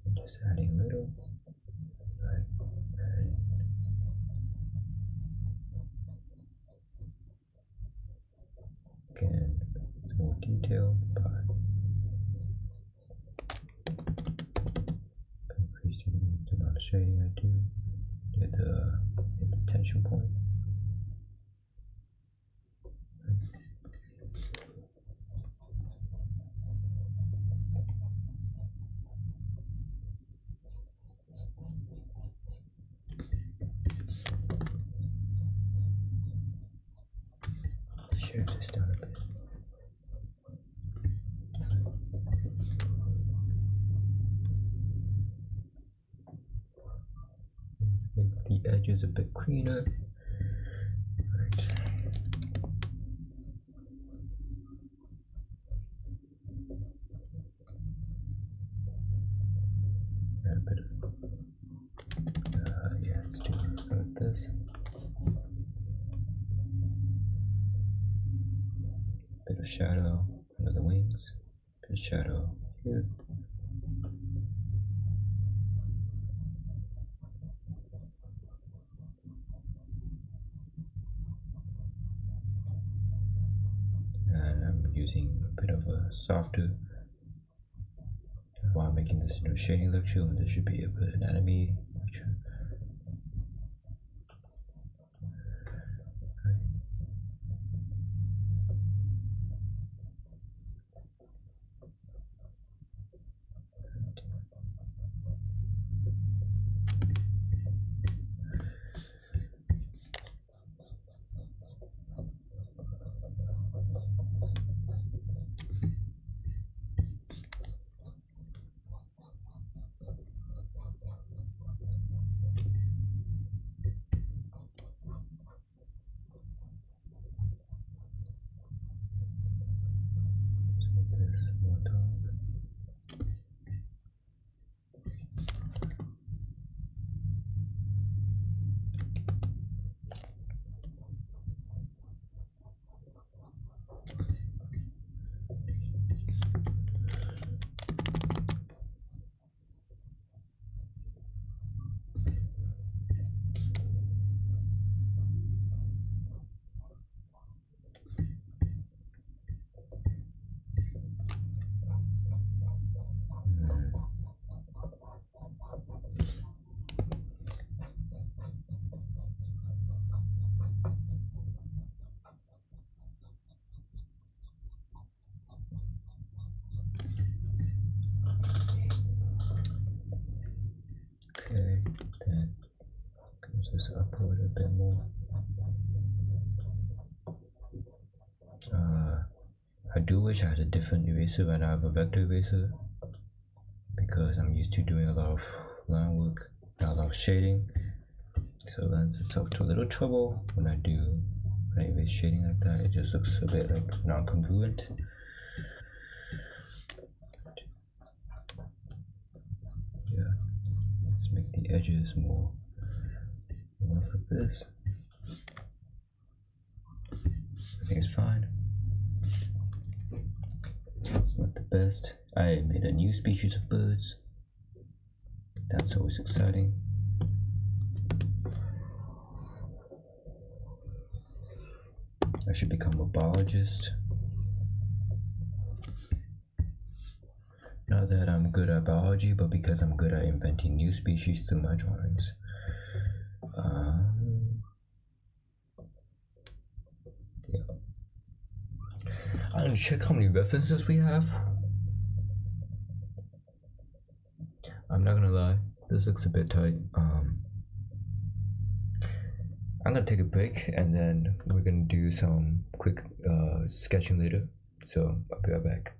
I'm just adding a little. Right. And again, it's more detailed, but increasing the amount of shading I do at the tension point. Share this down a bit. Make the edges a bit cleaner. Right. Add a bit of yeah, let's do something like this. Bit of shadow under the wings, bit of shadow here. And I'm using a bit of a softer while making this into a shading lecture, and this should be a good anatomy lecture. Okay, then comes this upward a bit more. I do wish I had a different eraser when I have a vector eraser, because I'm used to doing a lot of line work, a lot of shading, so it lends itself to a little trouble when I erase shading like that. It just looks a bit like non-congruent. edges more. For this, I think it's fine. It's not the best. I made a new species of birds. That's always exciting. I should become a biologist. Not that I'm good at biology, but because I'm good at inventing new species through my drawings. Yeah. I'm gonna check how many references we have. I'm not gonna lie, this looks a bit tight. I'm gonna take a break and then we're gonna do some quick sketching later. So I'll be right back.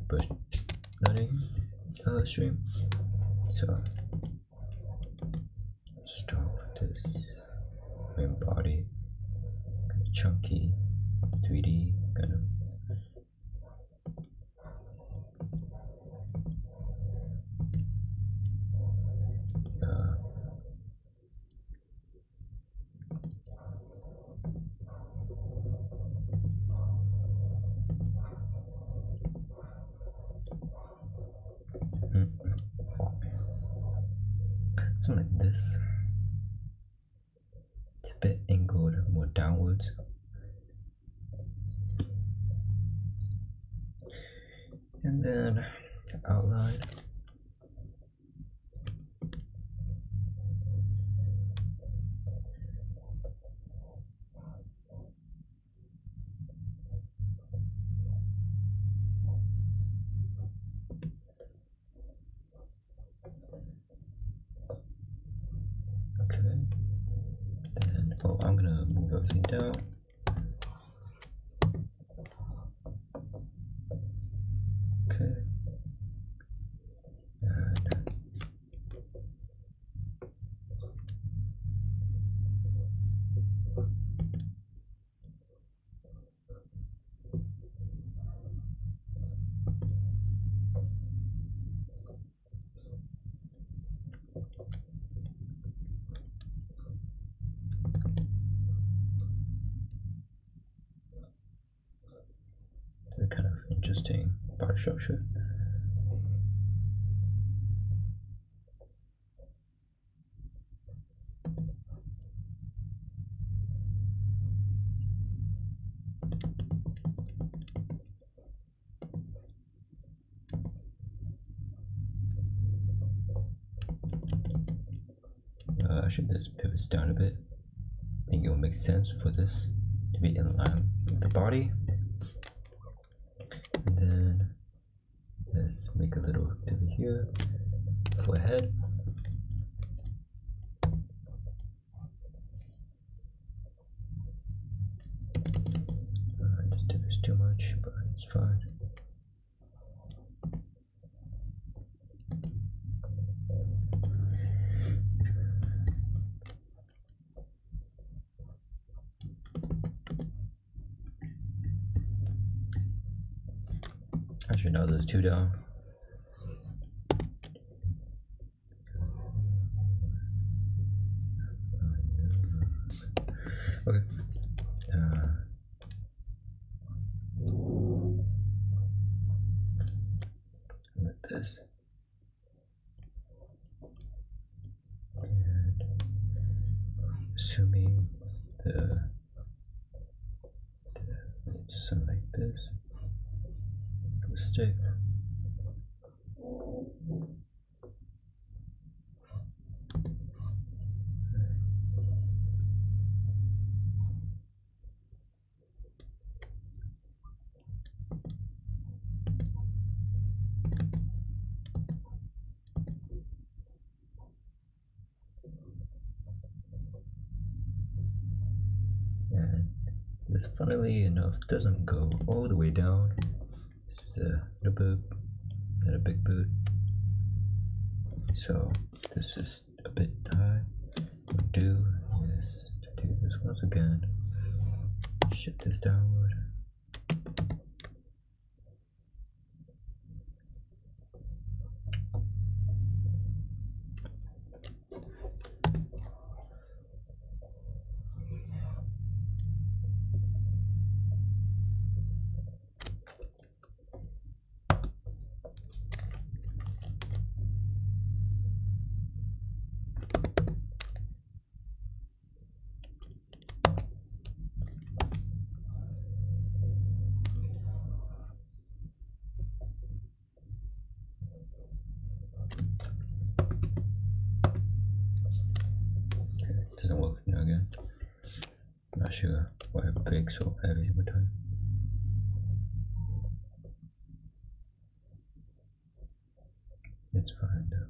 push learning stream. So start with this main body, kind of chunky, 3D kind of. Something like this. It's a bit angled more downwards. And then outline. Okay. Then, oh, I'm gonna move everything down. Okay. And it's a kind of interesting body structure. Actually, this pivots down a bit. I think it will make sense for this to be in line with the body. And then let's make a little pivot here for a head. This pivots too much, but it's fine. Actually, no, there's two down. Okay. Like this. And assuming it's something like this. Stick. And this, funnily enough, doesn't go all the way down. It's a little bit and a big boot. So this is a bit high. What we do is to do this once again. Shift this downward. Doesn't work now again. I'm not sure why it breaks so every single time. It's fine though.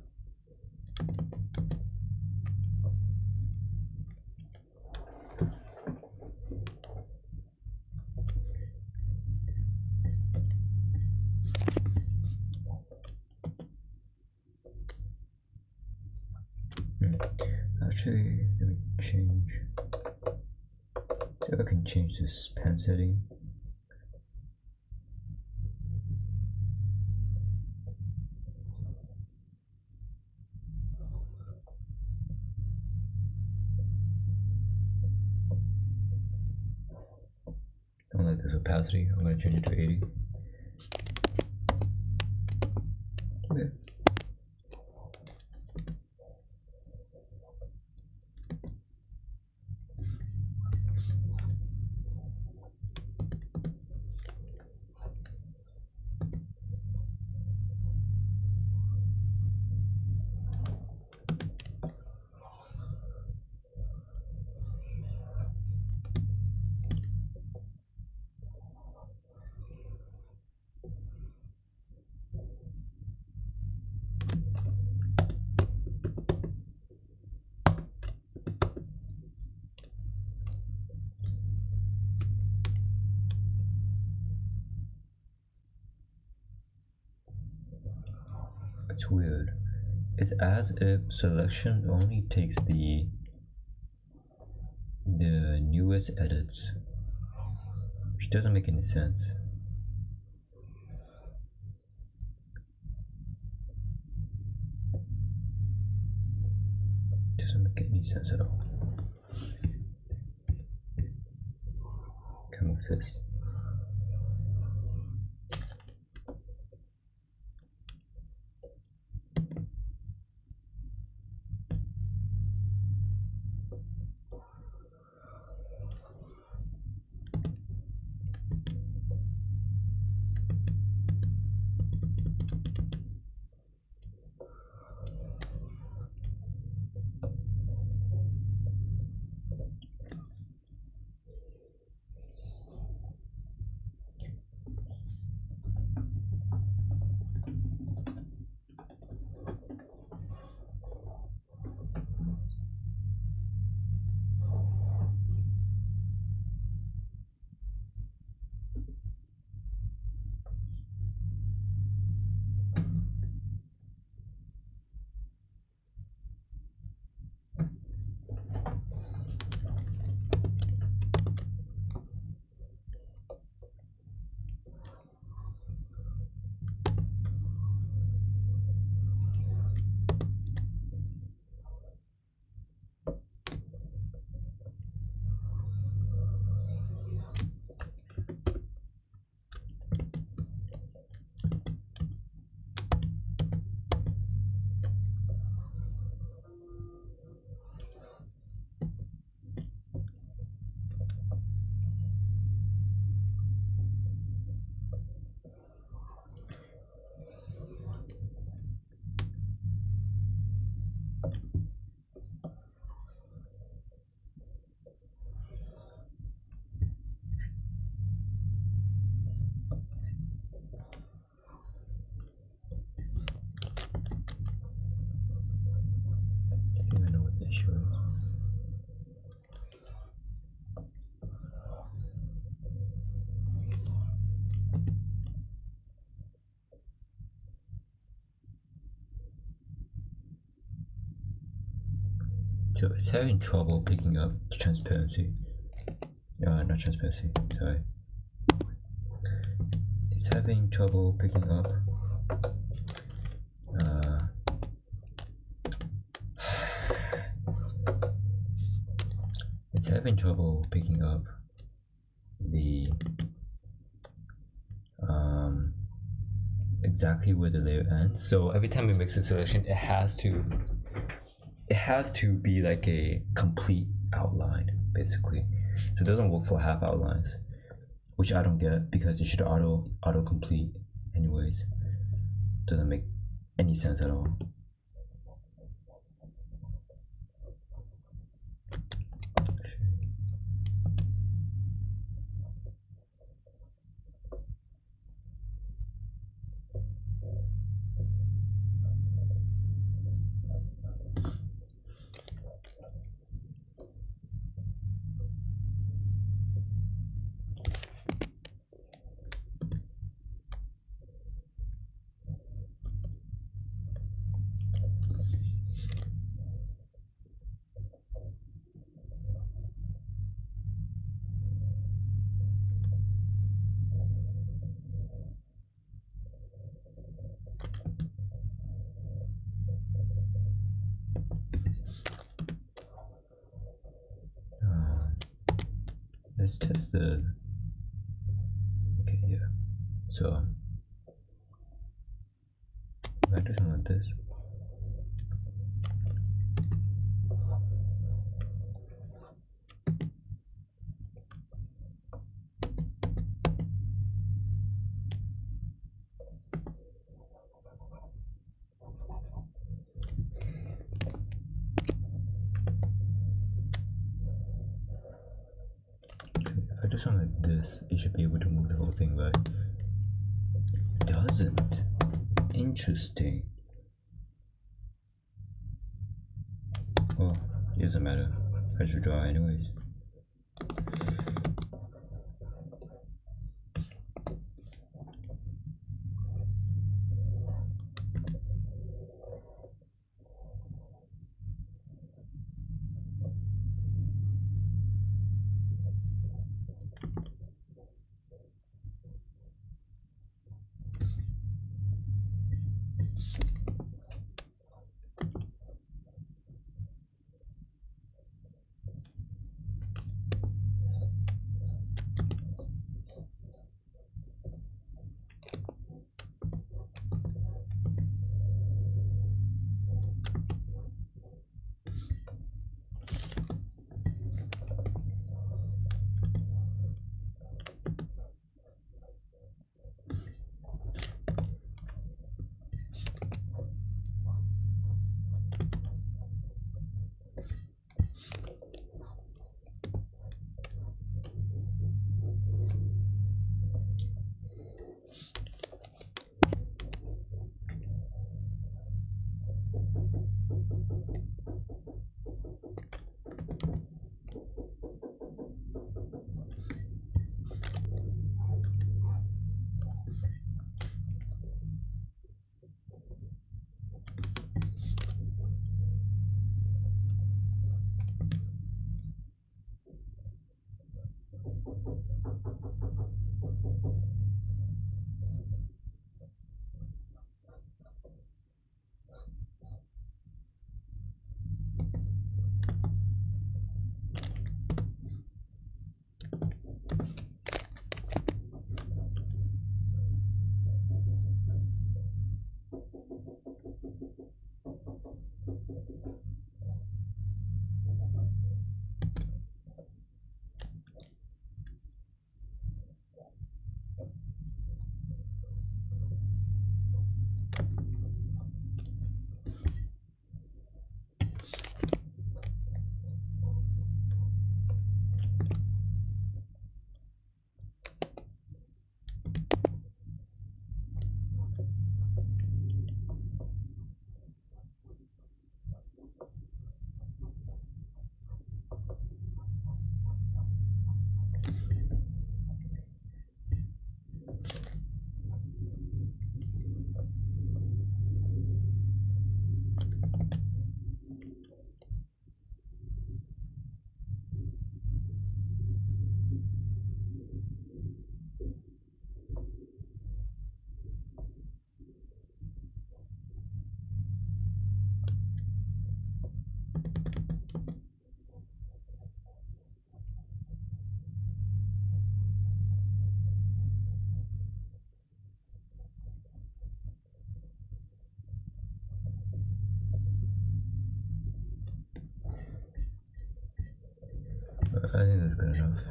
Actually, let me change. See if I can change this pen setting. I don't like this opacity. I'm going to change it to 80. Okay. It's weird. It's as if selection only takes the newest edits, which doesn't make any sense. Doesn't make any sense at all. Can move this. So it's having trouble picking up transparency. Not transparency, sorry. It's having trouble picking up it's having trouble picking up the exactly where the layer ends. So every time it makes a selection, it has to be like a complete outline, basically. So it doesn't work for half outlines, which I don't get because it should auto complete anyways. Doesn't make any sense at all. let's test the. Okay, yeah. So if I do something like this. If I do something like this, it should be able to move the whole thing, but it doesn't. Interesting. Well, it doesn't matter. I should draw anyways. I think that's good enough.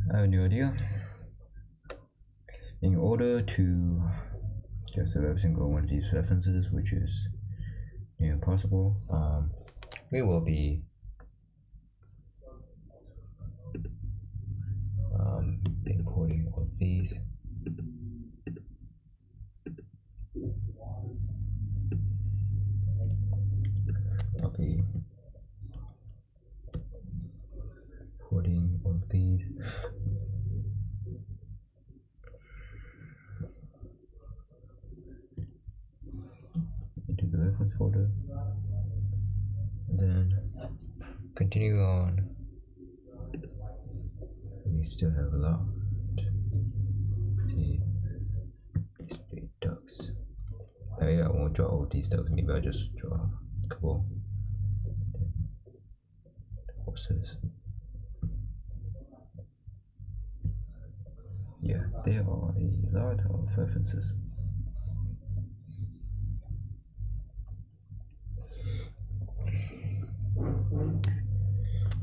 I have no idea. In order to get through every single one of these references, which is near impossible, we will be importing all of these. I'll be reference folder, and then continue on. We still have a lot. See, these 3 ducks. Maybe I won't draw all these ducks. Maybe I'll just draw a couple. Horses. Yeah, there are a lot of references.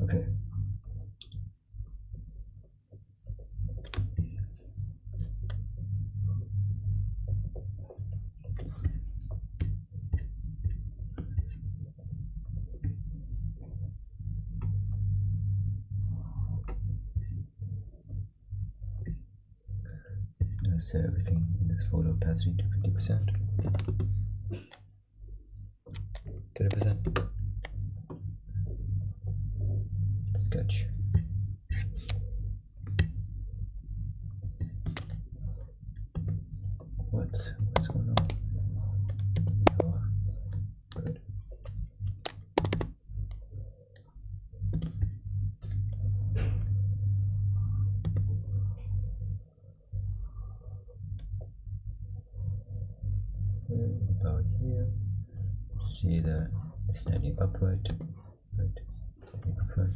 Okay. Let's set everything in this photo opacity to 50%. 30%. Sketch. What's going on? Good. And about here, see that standing upright, right? Standing upright.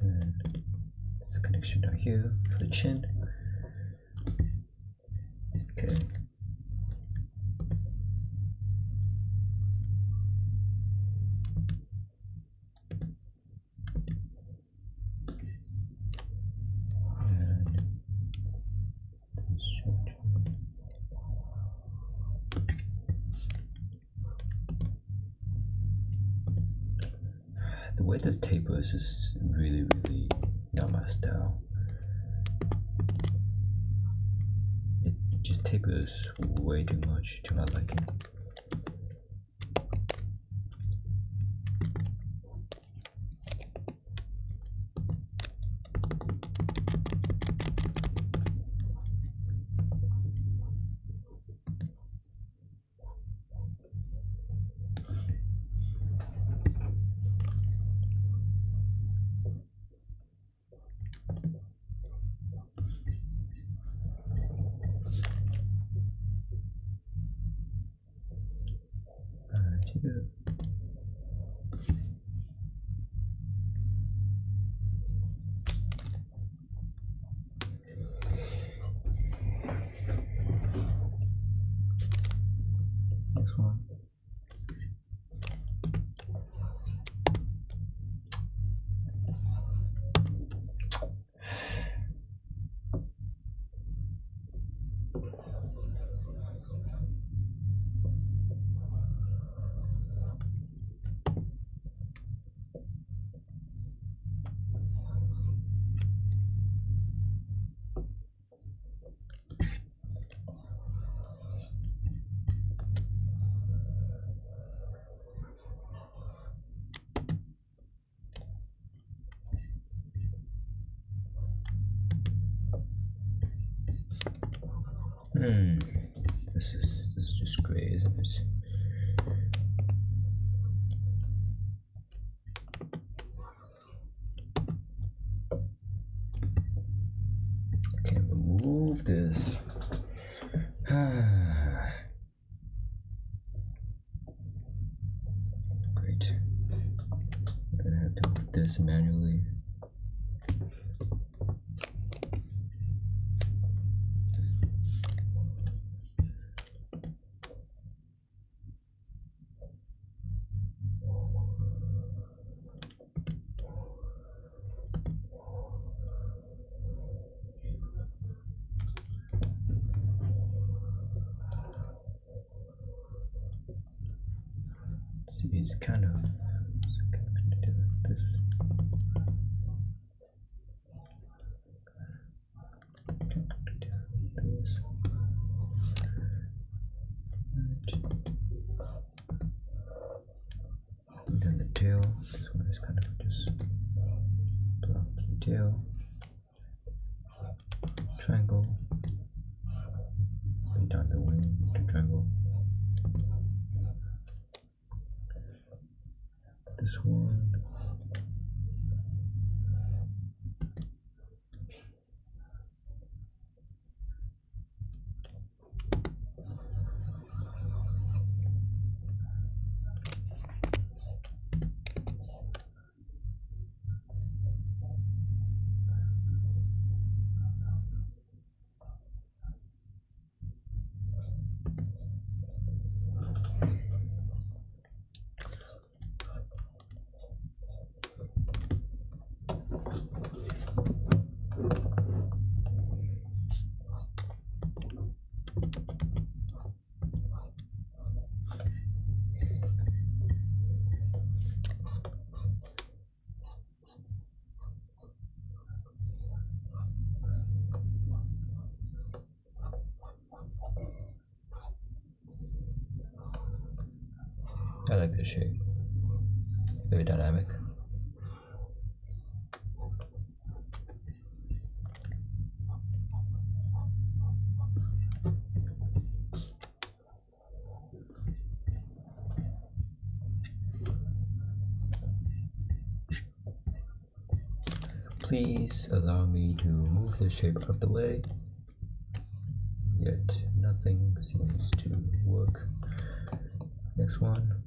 Then this connection down here for the chin. Okay. The way this tapers is really not my style. It just tapers way too much to my liking. Here. Next one. This is just great, isn't it? I can remove this. Great. I'm gonna have to move this manually. See, it's kind of connected like this. We've done the tail. This one is kind of just block tail. Triangle. Bring down the wing to triangle. This one. I like this shape. Very dynamic. Please allow me to move the shape out of the way. Yet nothing seems to work. Next one.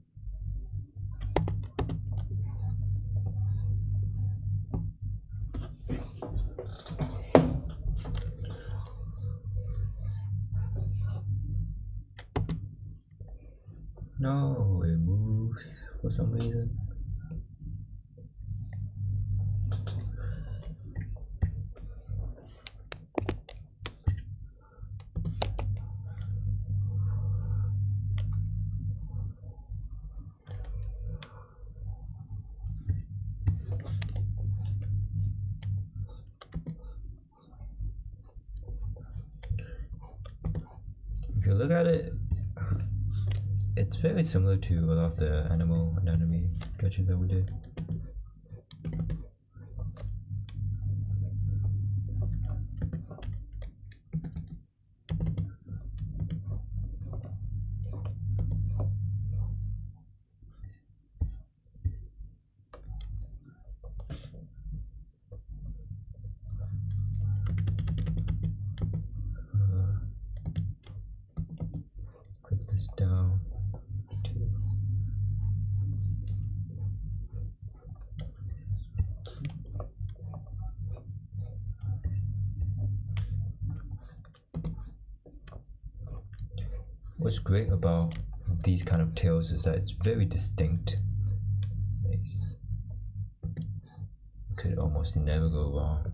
No, it moves for some reason. If you look at it, it's very similar to a lot of the animal anatomy sketches that we did. Put this down. What's great about these kind of tails is that it's very distinct. Like, you could almost never go wrong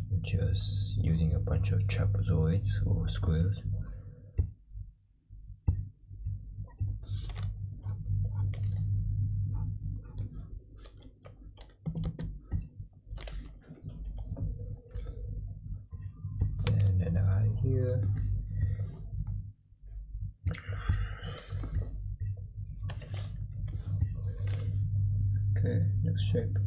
with just using a bunch of trapezoids or squares. And an eye here. Okay, next shape.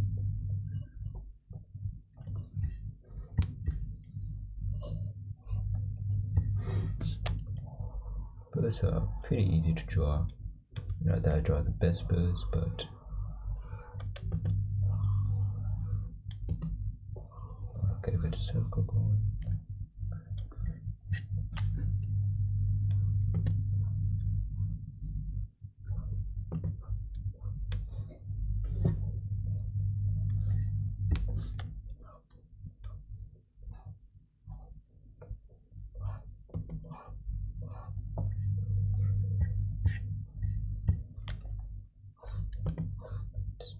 Birds are pretty easy to draw. Not that I draw the best birds, but I'll get a bit of circle going.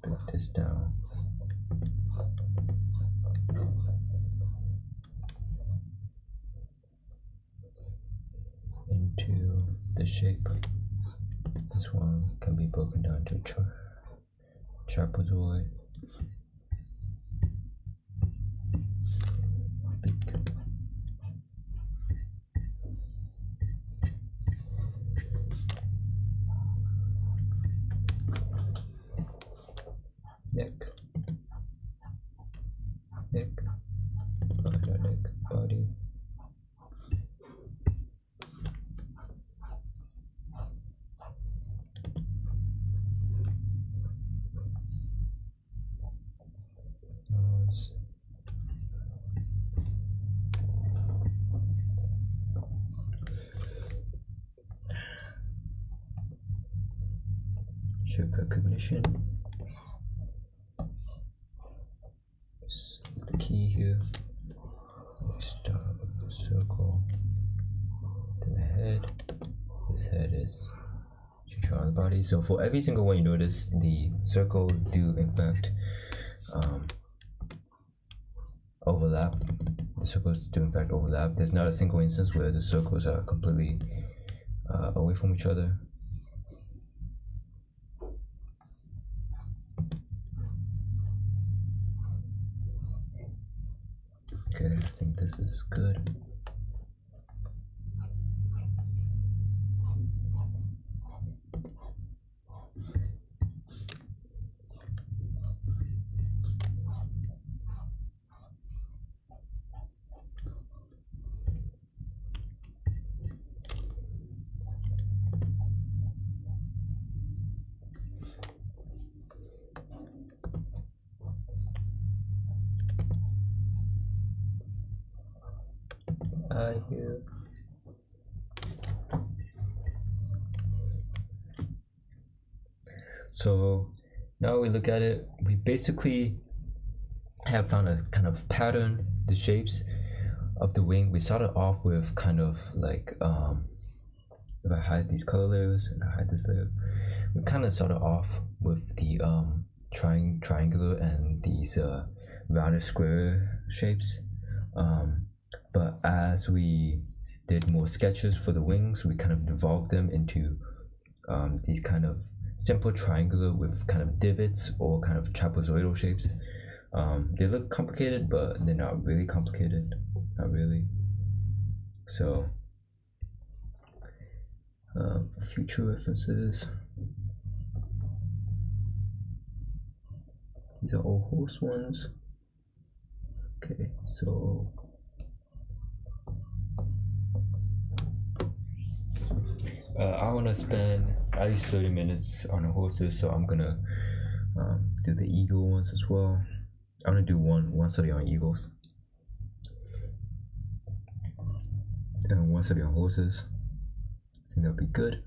Break this down. Into the shape. This one can be broken down to trapezoid. neck, neck, neck, body. Shape recognition. The key here. Start with the circle. Then the head. This head is on the body. So for every single one, you notice the circles do in fact overlap. The circles do in fact overlap. There's not a single instance where the circles are completely away from each other. Okay, I think this is good. Here. So now we look at it, we basically have found a kind of pattern, the shapes of the wing. We started off with kind of like, if I hide these color layers and I hide this layer, we kind of started off with the triangular and these rounded square shapes. But as we did more sketches for the wings, we kind of devolved them into these kind of simple triangular with kind of divots or kind of trapezoidal shapes. They look complicated, but they're not really complicated, not really. So for future references, these are all horse ones. Okay, so I want to spend at least 30 minutes on the horses, so I'm gonna do the eagle ones as well. I'm gonna do one study on eagles and one study on horses. I think that'll be good.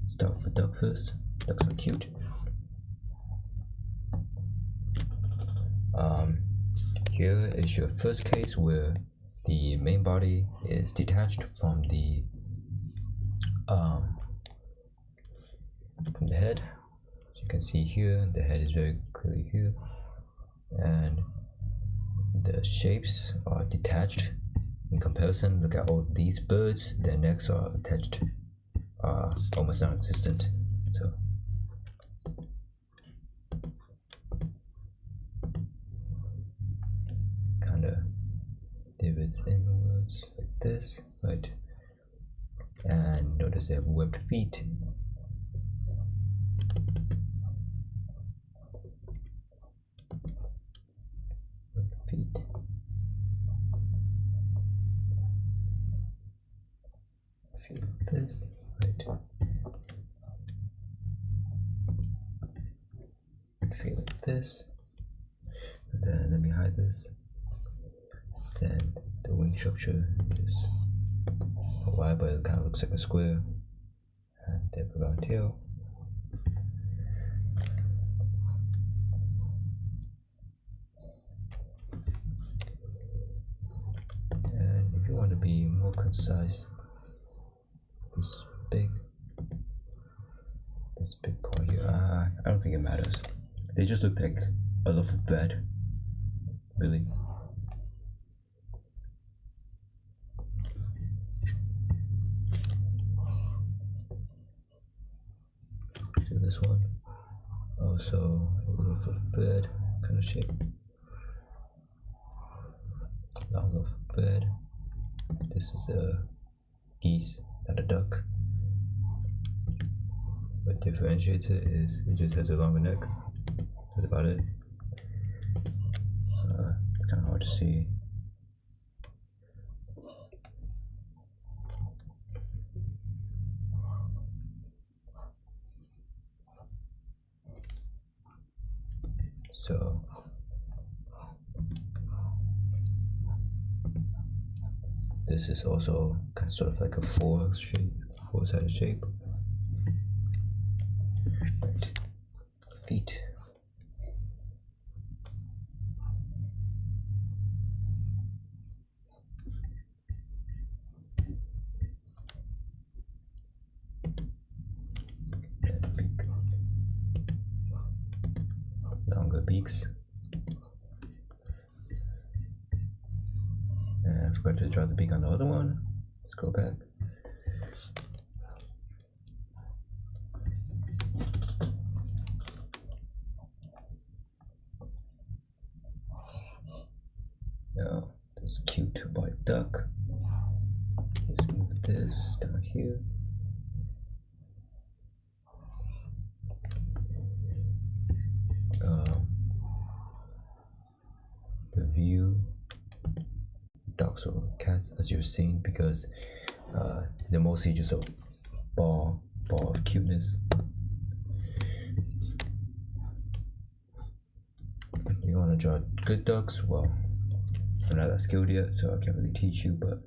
Start with duck first. Ducks are cute. Here is your first case where the main body is detached from the head. As you can see here, the head is very clearly here, and the shapes are detached. In comparison, look at all these birds; their necks are attached. Almost non-existent. So kind of divots inwards like this, right? And notice they have webbed feet. Webbed feet. Feel this. Right. Feel like this. And then let me hide this. Then the wing structure is a Y, but it kind of looks like a square. And then put our tail. And if you want to be more concise, this big part here, I don't think it matters. They just look like a loaf of bread, really. So this one, also a loaf of bread kind of shape. Long loaf of bread. This is a geese, not a duck. What differentiates it is it just has a longer neck. That's about it. It's kind of hard to see. So this is also kind of sort of like a four-sided shape. Feet. Longer beaks. And I forgot to draw the beak on the other one. Let's go back. Now, this cute white duck. Let's move this down here. The view, dogs or cats, as you've seen, because they're mostly just a ball of cuteness. You want to draw good ducks? Well, I'm not that skilled yet, so I can't really teach you, but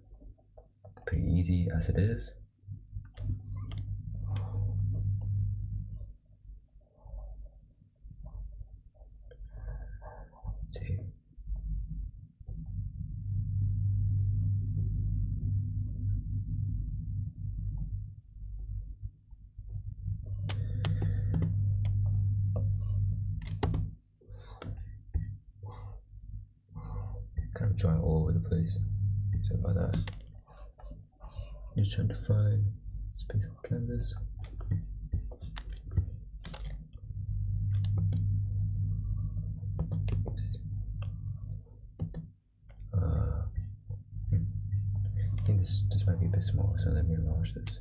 pretty easy as it is. Let's see. Kind of drawing all over the place. Sorry about that. Just trying to find space on canvas. Oops. I think this might be a bit small, so let me enlarge this.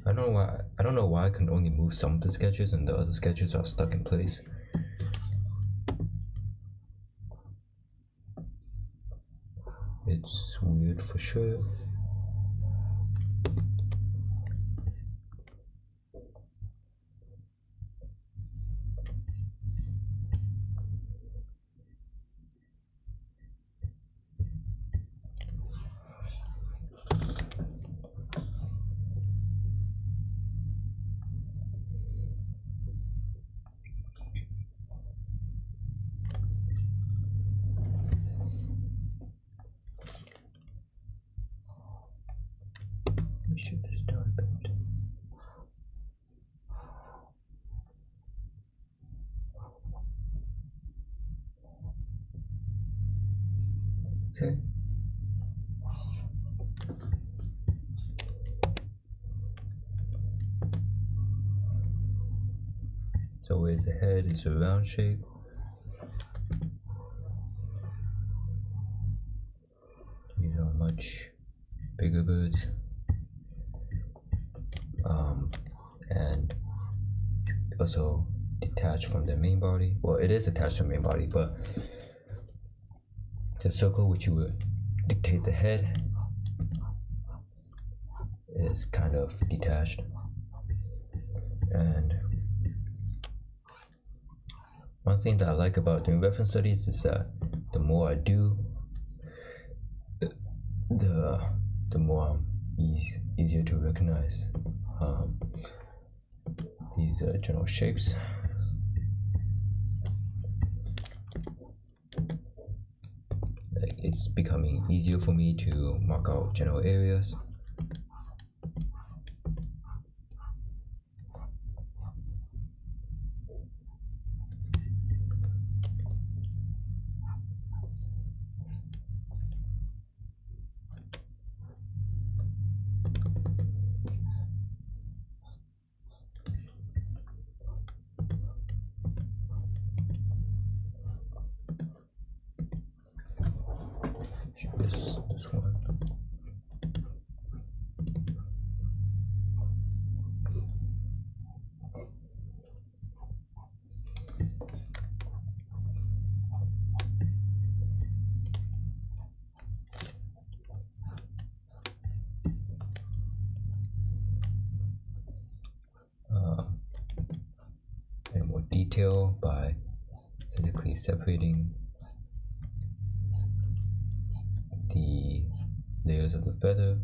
I don't know why I can only move some of the sketches and the other sketches are stuck in place. It's weird for sure. Shoot this down a bit. Okay. So where's the head? It's a round shape. much bigger birds, and also detached from the main body. Well, it is attached to the main body, but the circle which you would dictate the head is kind of detached. And one thing that I like about doing reference studies is that the more I do, the more easier to recognize these general shapes. Like, it's becoming easier for me to mark out general areas. This one. And more detail by physically separating the layers of the feather.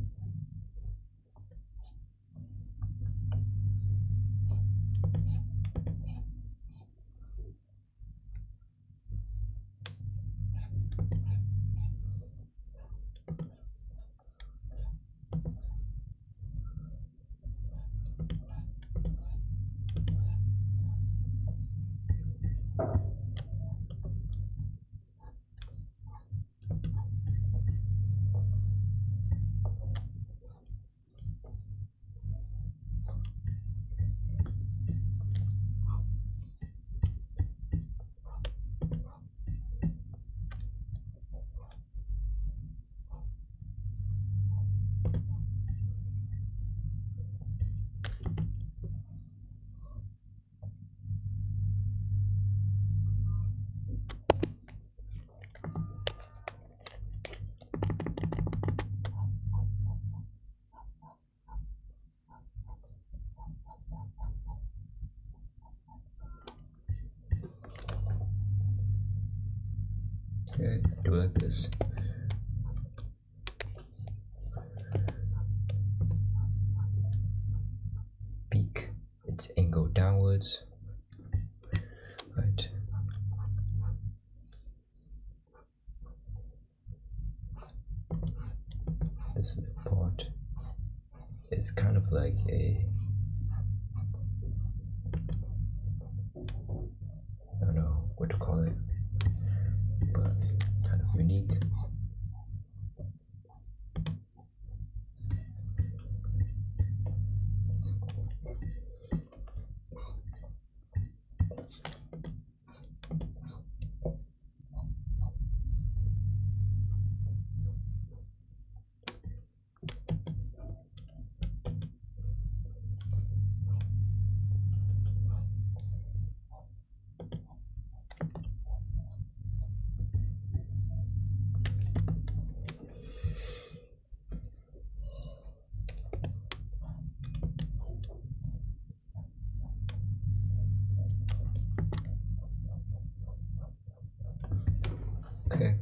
Okay, do it like this. Beak, it's angled downwards. Right. This little part. It's kind of like a, I don't know what to call it, but kind of unique. Okay.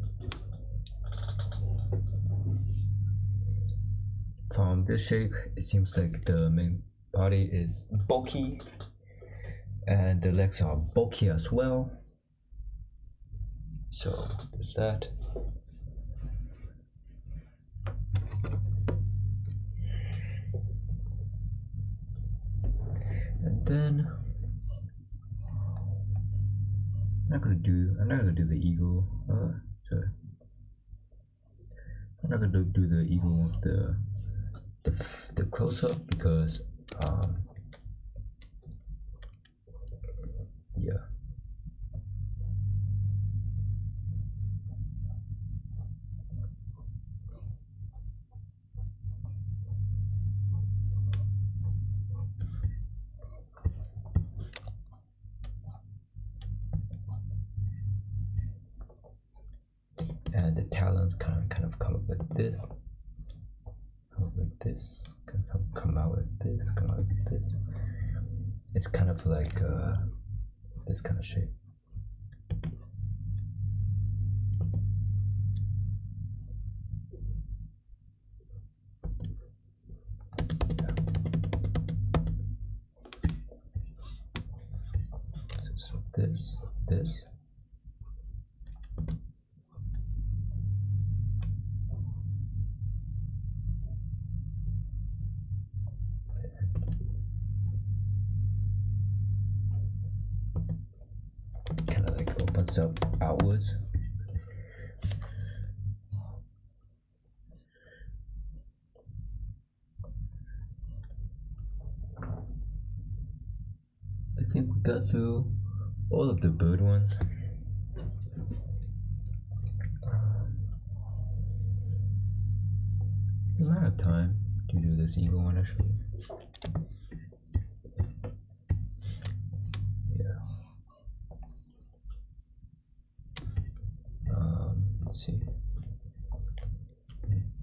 From this shape, it seems like the main body is bulky, and the legs are bulky as well. So there's that. And then I'm not gonna do the eagle. Sorry. I'm not gonna do the eagle of the close up because yeah. and the talons kind of come up like this, come out like this, come out like this, come out like this. It's kind of like this kind of shape. So this. Kind of like opens up outwards. I think we got through all of the bird ones. We might have time to do this eagle one actually. Yeah. Let's see.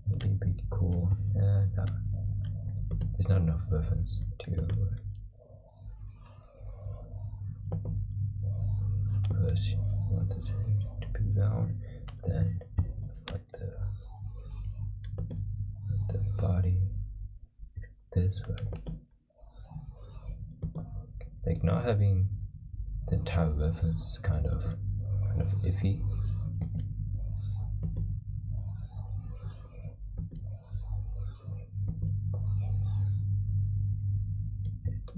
Maybe pretty cool. Yeah, no. There's not enough reference to. First, you want it to be round, then like the body this way. Like not having the entire reference is kind of iffy.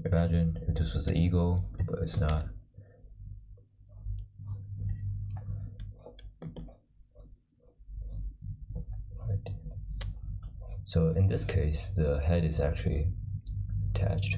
Imagine if this was an eagle, but it's not. So in this case, the head is actually attached.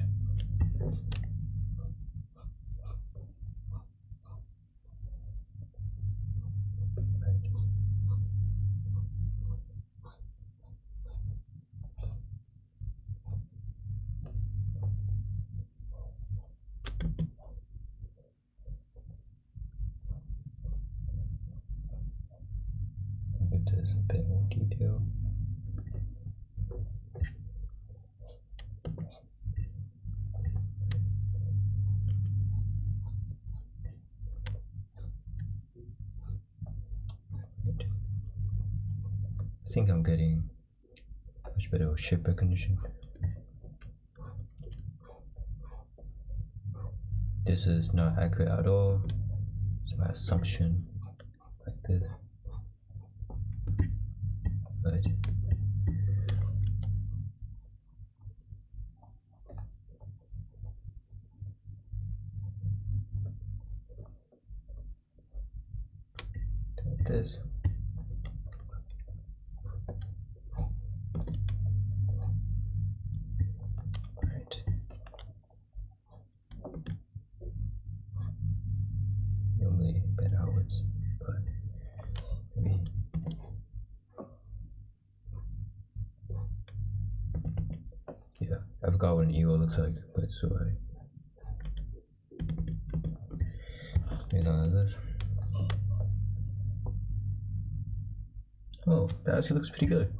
Give this a bit more detail. I think I'm getting much better shape recognition. This is not accurate at all. It's my assumption, like this. Right. Like this. Right. Normally bend outwards, but maybe. Yeah, I forgot what an eagle looks like, but it's alright. Maybe not like this. Oh, that actually looks pretty good.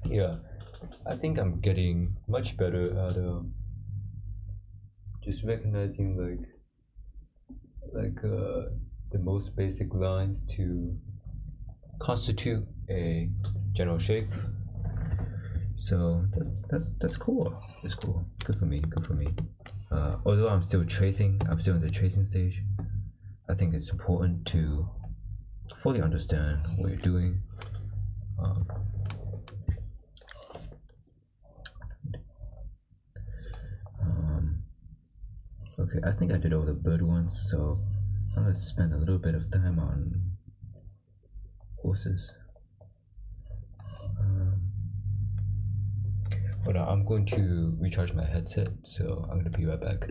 Yeah, I think I'm getting much better at just recognizing the most basic lines to constitute a general shape. So that's cool. It's cool. Good for me. Good for me. Although I'm still in the tracing stage. I think it's important to fully understand what you're doing. Okay, I think I did all the bird ones, so I'm gonna spend a little bit of time on horses. Hold on, I'm going to recharge my headset, so I'm gonna be right back.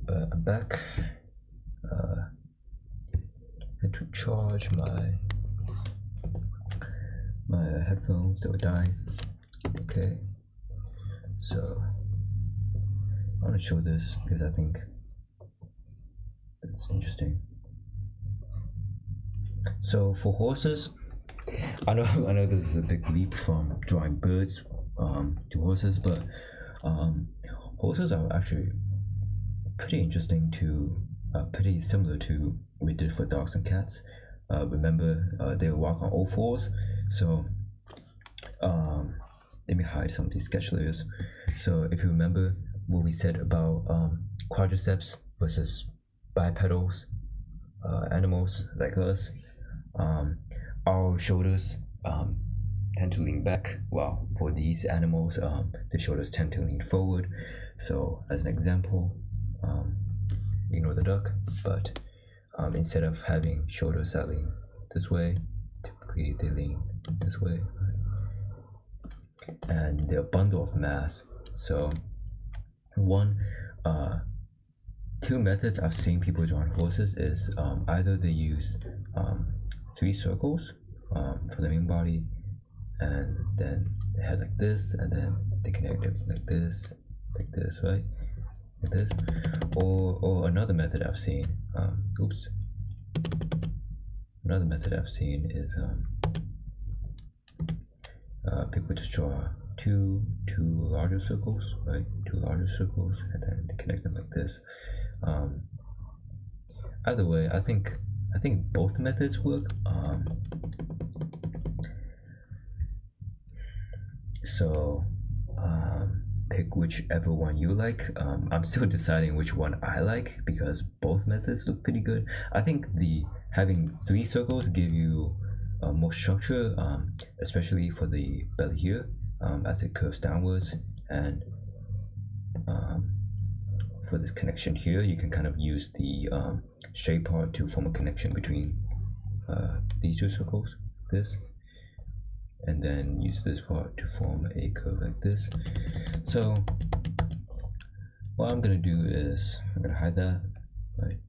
I'm back. Had to charge my headphones that were dying. Okay, so I want to show this because I think it's interesting. So for horses, I know this is a big leap from drawing birds to horses, but horses are actually pretty interesting to pretty similar to what we did for dogs and cats. Remember, they walk on all fours. So let me hide some of these sketch layers. So if you remember what we said about quadriceps versus bipedals animals like us, our shoulders tend to lean back, while for these animals the shoulders tend to lean forward. So as an example, ignore the duck, but instead of having shoulders that lean this way, typically they lean this way, and they're a bundle of mass. So two methods I've seen people draw on horses is either they use 3 circles for the main body, and then they head like this, and then they connect everything like this, right? Like this. Or another method I've seen, another method I've seen is people just draw two larger circles, right? 2 larger circles, and then they connect them like this. Either way, I think both methods work. So pick whichever one you like. I'm still deciding which one I like because both methods look pretty good. I think having 3 circles give you more structure, especially for the belly here, as it curves downwards, and for this connection here, you can kind of use the shape part to form a connection between these 2 circles, this, and then use this part to form a curve like this. So what I'm gonna do is I'm gonna hide that, right?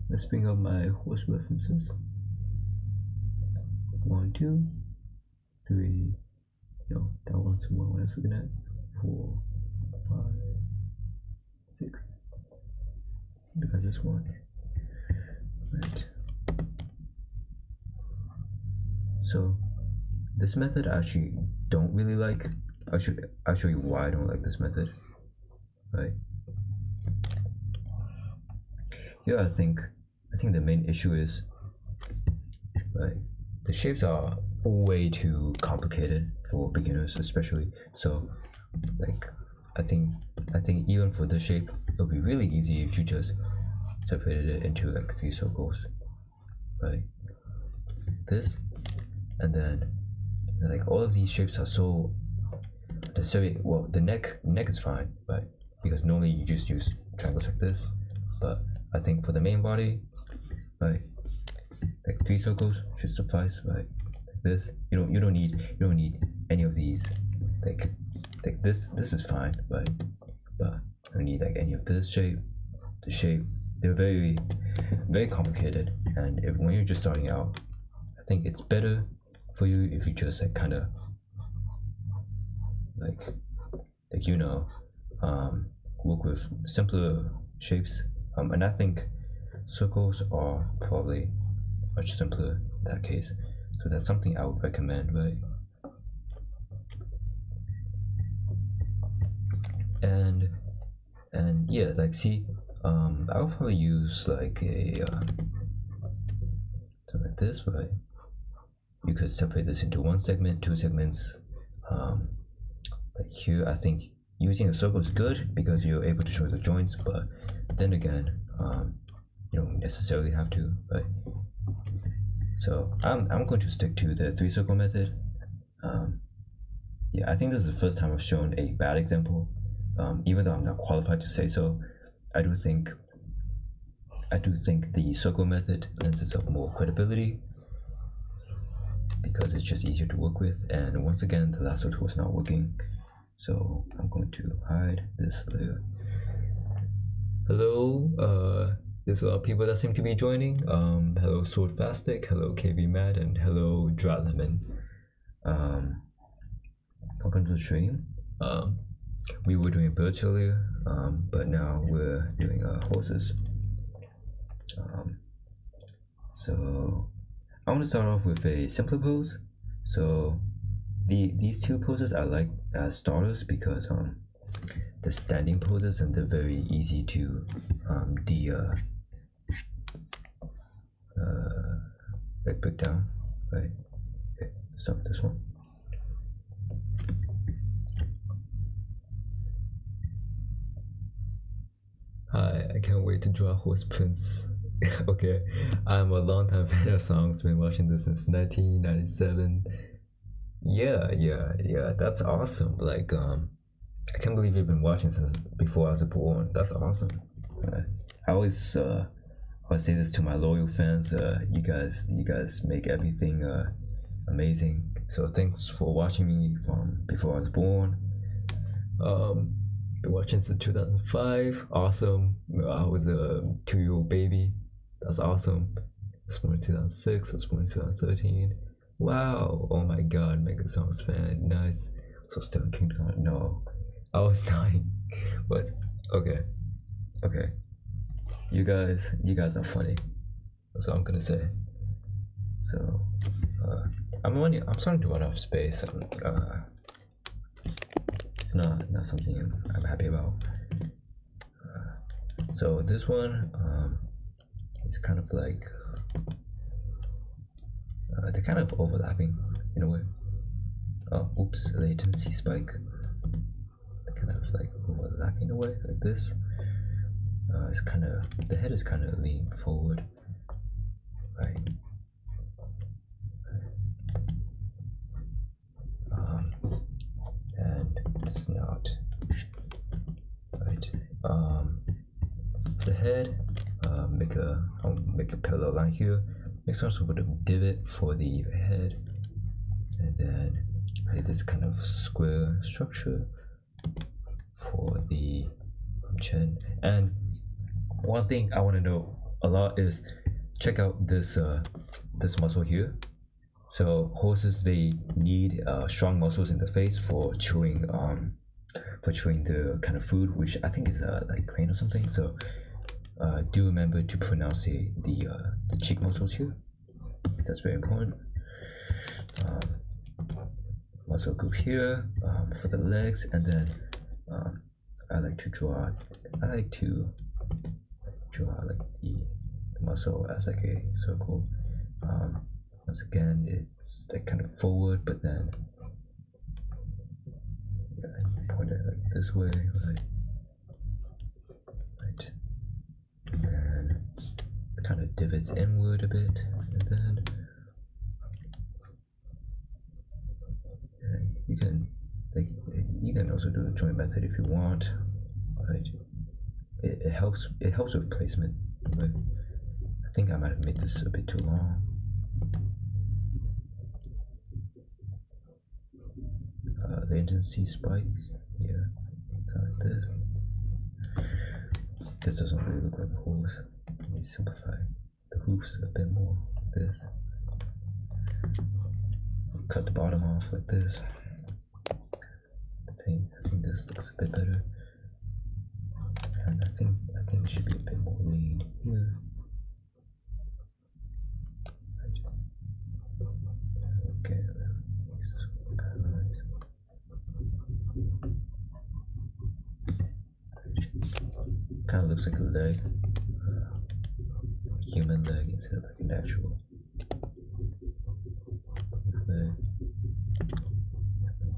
Let's bring up my horse references. 1, 2, 3. No, that one's the one I was looking at. 4, 5, 6. Look at this one. Right. So this method I actually don't really like. I'll show you why I don't like this method. Right. Yeah, I think the main issue is, right, the shapes are way too complicated for beginners especially. So like I think even for this shape it would be really easy if you just separated it into like 3 circles, right? This, and then like all of these shapes are so necessary. Well, the neck is fine, right? Because normally you just use triangles like this, but I think for the main body, right, like 3 circles should suffice, right? Like this, you don't need any of these. Like this is fine, right? But you don't need like any of this shape, the shape. They're very, very complicated, and when you're just starting out, I think it's better for you if you just like kind of like work with simpler shapes. And I think circles are probably much simpler in that case. So that's something I would recommend, right? And yeah, like see, I'll probably use like a something like this, right? You could separate this into 1 segment, 2 segments. Like here, I think using a circle is good because you're able to show the joints, but then again, you don't necessarily have to, right? So I'm going to stick to the 3 circle method. Yeah, I think this is the first time I've shown a bad example. Even though I'm not qualified to say so, I do think the circle method lends itself more credibility because it's just easier to work with. And once again, the lasso tool is not working, so I'm going to hide this layer. hello. There's a lot of people that seem to be joining. Hello Swordfastic, hello KV Matt, and hello Dratlemon. Welcome to the stream. We were doing birds earlier, but now we're doing horses. So I want to start off with a simpler pose. So these two poses I like as starters because the standing poses and they're very easy to like put down, right? Okay, start with this one. Hi, I can't wait to draw Horse Prince. Okay, I'm a longtime fan of songs, been watching this since 1997. Yeah, that's awesome. Like, I can't believe you've been watching since before I was born. That's awesome. I always say this to my loyal fans. You guys make everything amazing. So thanks for watching me from before I was born. Been watching since 2005. Awesome. I was a 2-year-old baby. That's awesome. I was born in 2006. I was born in 2013. Wow. Oh my God. Mega Songs fan. Nice. So still in Kingdom. No. I was dying. What? Okay. You guys are funny. That's all I'm gonna say. So, I'm starting to run out of space. It's not something I'm happy about. So this one, is kind of like they're kind of overlapping in a way. Oh, oops, latency spike. Kind of like overlapping in a way, like this. It's kind of, the head is kind of leaning forward, right? And the snout, right? The head, I'll make a parallel line here. Make some sort of divot for the head, and then this kind of square structure for the chin. And one thing I want to know a lot is check out this this muscle here. So horses, they need strong muscles in the face for chewing the kind of food, which I think is like grain or something. So do remember to pronounce the cheek muscles here. That's very important. Muscle group here for the legs, and then I like to draw like the muscle as like a circle. Once again, it's like kind of forward, but then point it like this way, right? And then it kind of divots inward a bit, and then you can also do the joint method if you want, right? It helps with placement, right? I think I might have made this a bit too long. Latency spike, yeah, like this. This doesn't really look like a horse. Let me simplify the hoofs a bit more. This. Cut the bottom off like this. I think this looks a bit better. And I think it should be a bit more lean here. Okay, kind of looks like a leg, human leg instead of like an actual leg.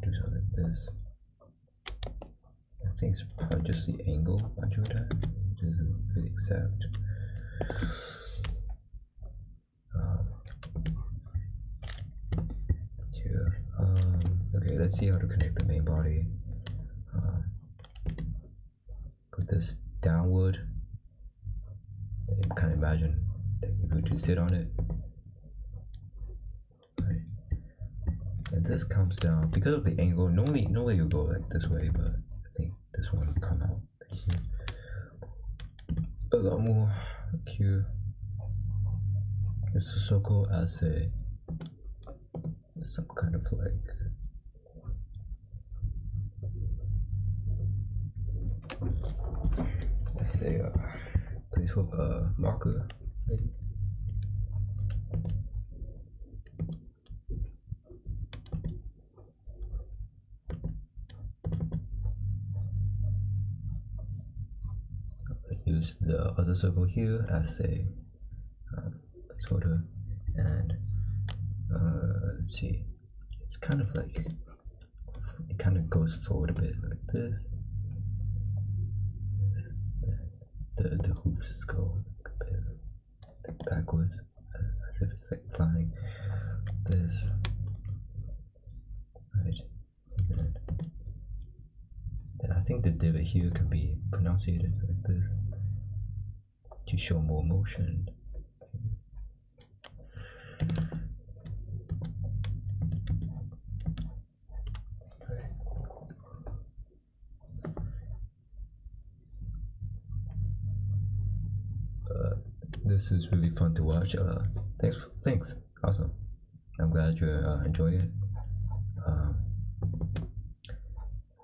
Do something like this. I think it's probably just the angle I drew that, which isn't really exact. Okay, let's see how to connect the main body. Put this downward. You can imagine that if you were to sit on it, right? And this comes down because of the angle. Normally you go like this way, but I think this one will come out. a lot more here. Use the circle as some kind of like let's say a placeholder marker maybe. Use the other circle here as a placeholder, and let's see, it's kind of like it kind of goes forward a bit like this. The hoofs go a bit like backwards, as if it's like flying. This, right? And then I think the divot here can be pronunciated like this to show more motion. This is really fun to watch. Thanks, awesome. I'm glad you enjoy it.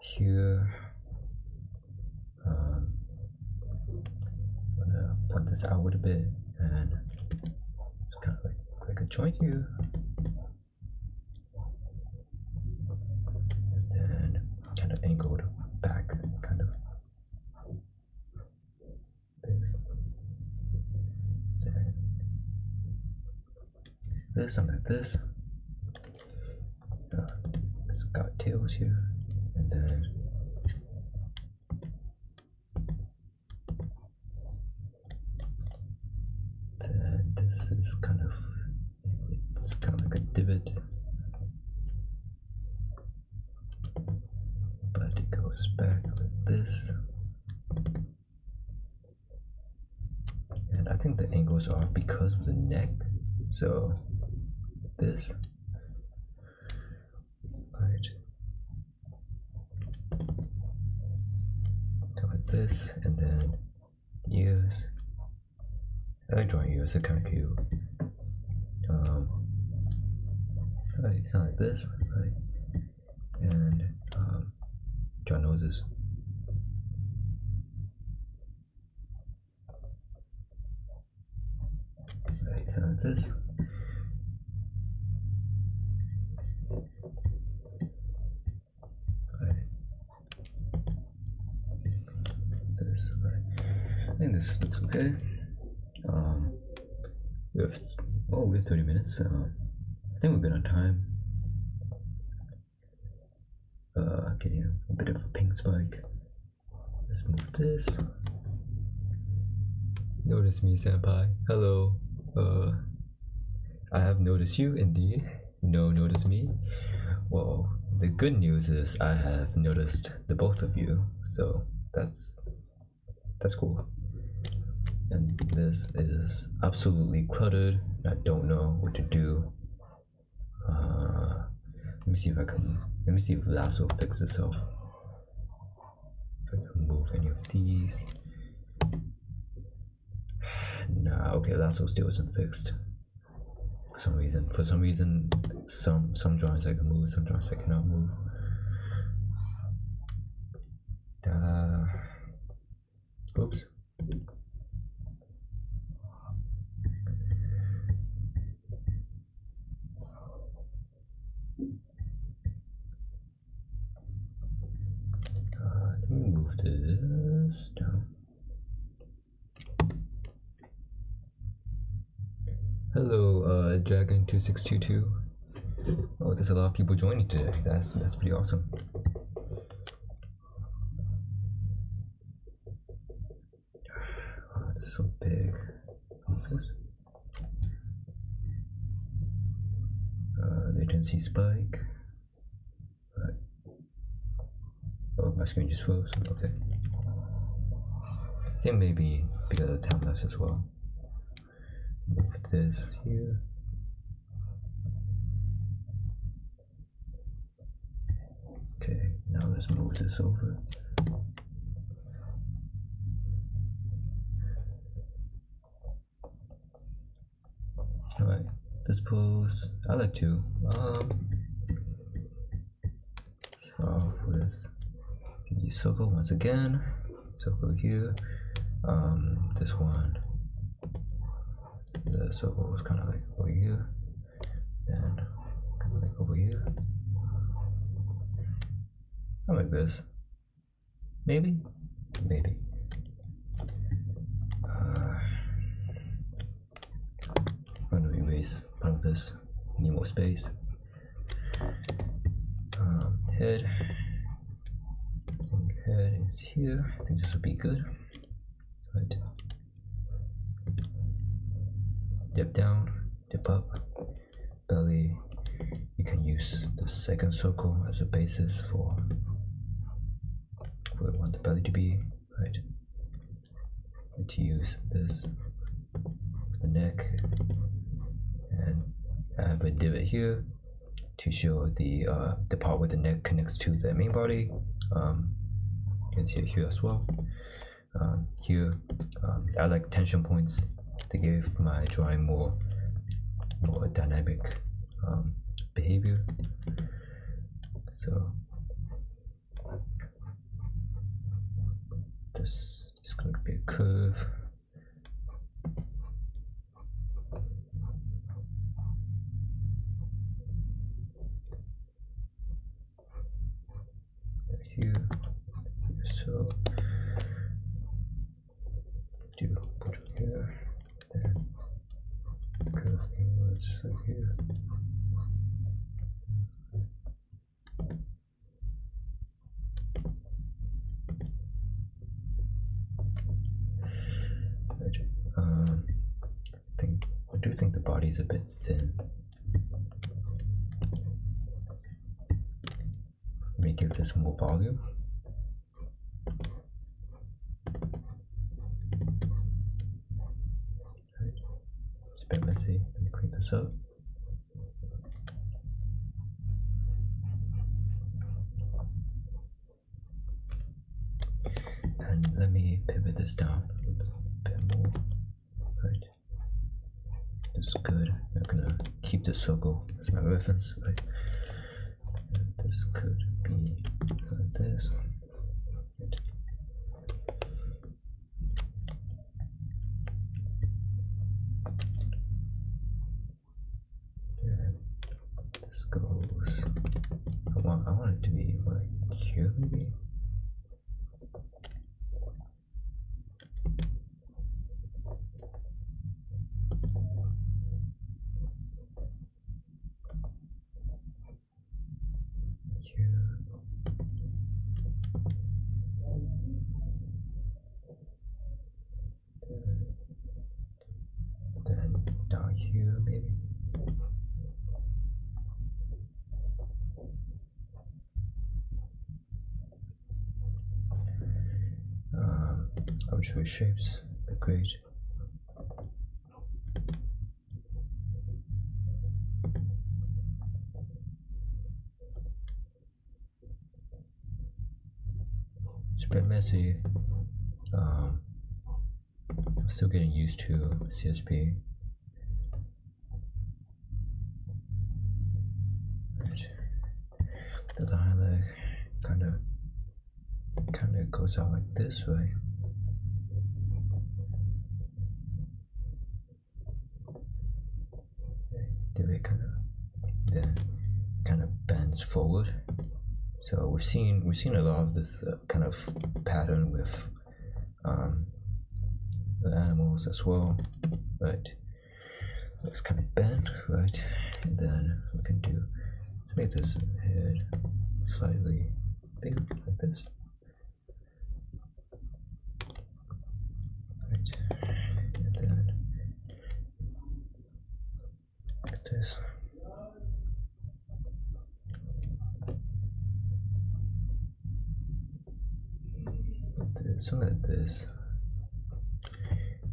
Here, I'm gonna point this out a bit, and it's kind of like a joint here, and then kind of angled back, kind of this, something like this. It's got tails here, and then this is kind of, it's kind of like a divot, but it goes back like this. And I think the angles are because of the neck, so this, right, so like this, and then ears. I like drawing ears, they're kind of cute. Right, kind of like this, right, and draw noses. Right, kind of like this. I think this looks okay. We have 30 minutes. I think we're good on time. Getting a bit of a pink spike. Let's move this. Notice me, senpai. Hello. I have noticed you indeed. No, notice me. Well, the good news is I have noticed the both of you, so that's cool. And this is absolutely cluttered. I don't know what to do. Let me see if lasso fixes itself. If I can move any of these. Nah, okay, lasso still isn't fixed. For some reason, some drawings I can move, some drawings I cannot move. Oops. Let me move this down. Hello, Dragon2622. Oh, there's a lot of people joining today. That's pretty awesome. Oh, this is so big. This. Latency spike. Right. Oh, my screen just froze. Okay. I think maybe because of time lapse as well. Move this here. Okay, now let's move this over. this pose. I like to start with the circle once again. Circle here. This one. The circle was kind of like over here, then kind of like over here. I like this. Maybe. I'm gonna erase part of this. Need more space. Head. I think head is here. I think this would be good. Right. Dip down, dip up. Belly. You can use the second circle as a basis for where we want the belly to be. Right. To use this for the neck, and I have a divot here to show the part where the neck connects to the main body. You can see it here as well. Here, I like tension points to give my drawing more dynamic behavior. So this is going to be a curve. Here, so do put it here, then curve inwards up here. I do think the body is a bit thin. Let me give this more volume. Right. It's a bit messy. Let me clean this up. And let me pivot this down a bit more. Right. This is good. I'm gonna keep the circle as my reference, right? And this could be like this. Right. And this goes. I want it to be like here, maybe. Then down here, maybe. Arbitrary shapes, they're great. It's a bit messy. I'm still getting used to CSP. Right. The highlight kind of goes out like this way. It kind of bends forward. So we've seen a lot of this kind of pattern with the animals as well, right? Looks kind of bent, right? And then we can make this head slightly bigger, like this. Right, and then like this. Something like this.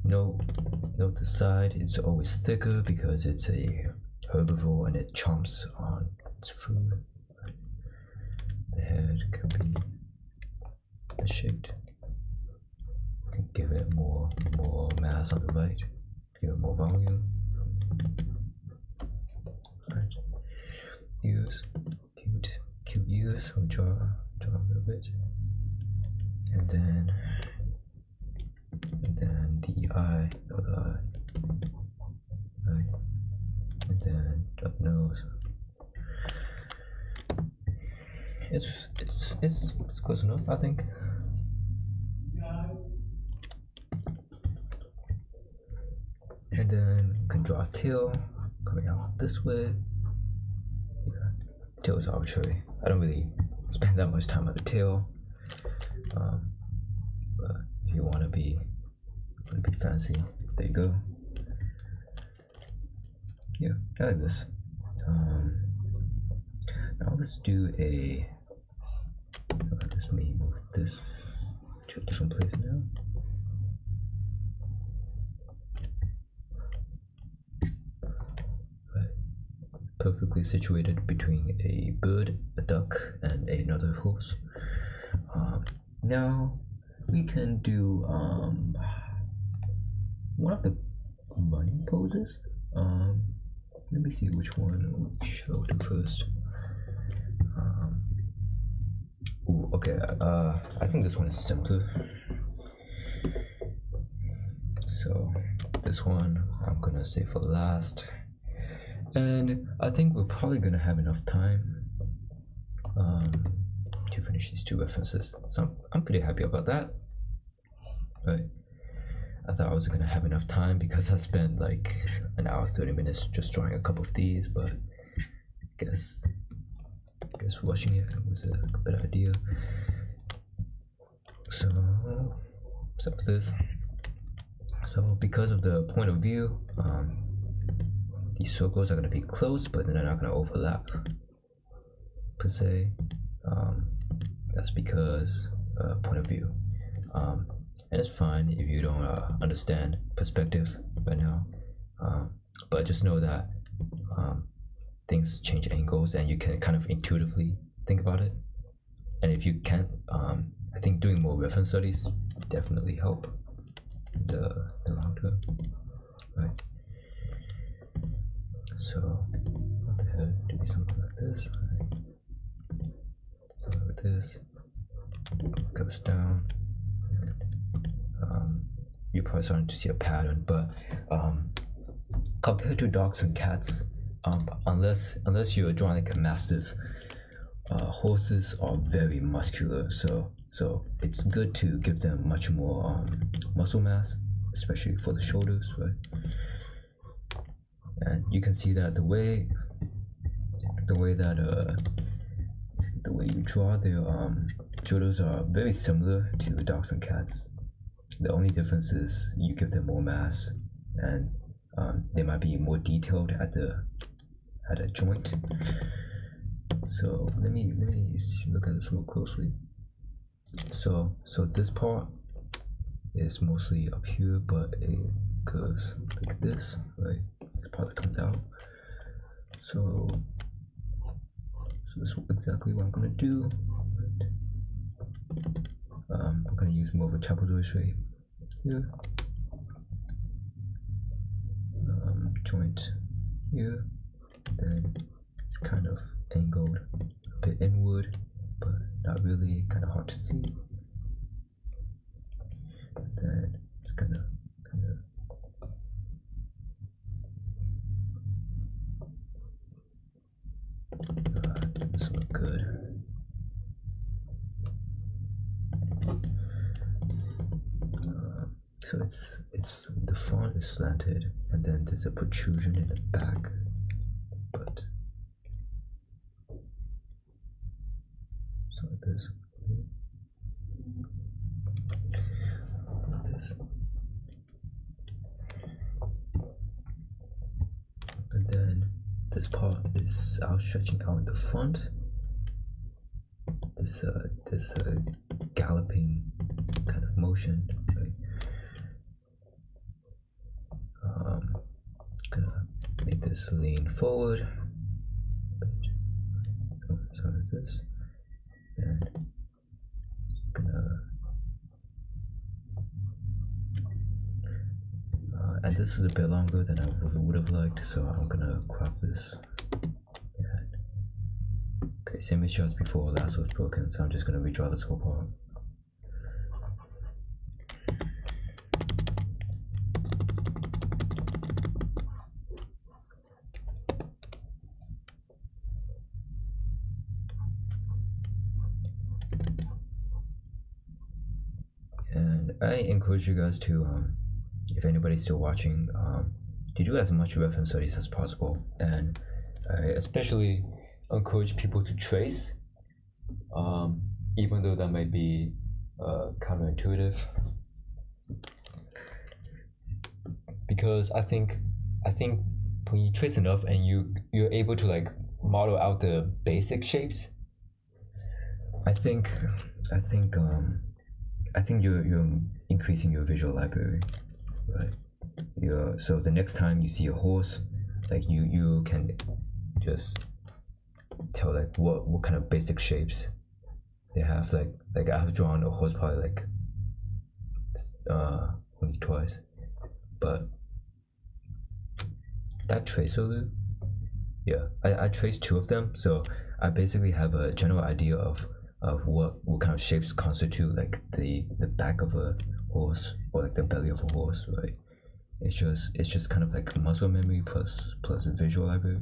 Note the side is always thicker because it's a herbivore and it chomps on its food. The head can be shaped. Can give it more mass on the right. Give it more volume. ears, cute ears. We draw a little bit, and then the eye, other eye, right, and then up nose. It's close enough, I think. And then we can draw a tail coming out this way. Yeah, tail is arbitrary. I don't really spend that much time on the tail. But if you want to be fancy, there you go. Yeah, I like this. Now let's do a. Let me move this to a different place now. Perfectly situated between a bird, a duck, and another horse. Now we can do one of the running poses. Let me see which one we show the first. Ooh, okay, I think this one is simpler. So this one I'm gonna save for last. And I think we're probably gonna have enough time to finish these two references. So I'm pretty happy about that. Right. I thought I was gonna have enough time because I spent like an hour 30 minutes just drawing a couple of these, but I guess rushing it was a better idea. So with this. So because of the point of view, these circles are going to be close, but they're not going to overlap per se. That's because point of view. And it's fine if you don't understand perspective right now. But just know that things change angles and you can kind of intuitively think about it. And if you can't, I think doing more reference studies definitely help in the long term. Right. So what the heck, do something like this. Right. So with this goes down, and you're probably starting to see a pattern, but compared to dogs and cats, unless you're drawing like a massive, horses are very muscular, so it's good to give them much more muscle mass, especially for the shoulders, right? And you can see that the way you draw their shoulders are very similar to dogs and cats. The only difference is you give them more mass, and they might be more detailed at a joint. So let me look at this more closely. So this part is mostly up here, but it goes like this, right? This part that comes out. So this is exactly what I'm gonna do. I'm gonna use more of a trapezoid shape here. Joint here, then it's kind of angled a bit inward, but not really, kind of hard to see. And then it's gonna kind of this look good. So it's the front is slanted, and then there's a protrusion in the back, but so this. And then this part is outstretching out in the front. This galloping kind of motion, right? Gonna make this lean forward. So this, and gonna. And this is a bit longer than I would have liked, so I'm gonna crop this. Okay, same issue as before, last was broken, so I'm just gonna redraw this whole part. And I encourage you guys to, if anybody's still watching, to do as much reference studies as possible. And I especially encourage people to trace, even though that might be counterintuitive. Because I think when you trace enough and you're able to like model out the basic shapes, I think you're increasing your visual library, right? So the next time you see a horse, like you can just tell like what kind of basic shapes they have. Like I have drawn a horse probably like only twice, but that tracer, yeah, I traced 2 of them, so I basically have a general idea of what kind of shapes constitute like the back of a horse or like the belly of a horse, right? It's just kind of like muscle memory plus visual library,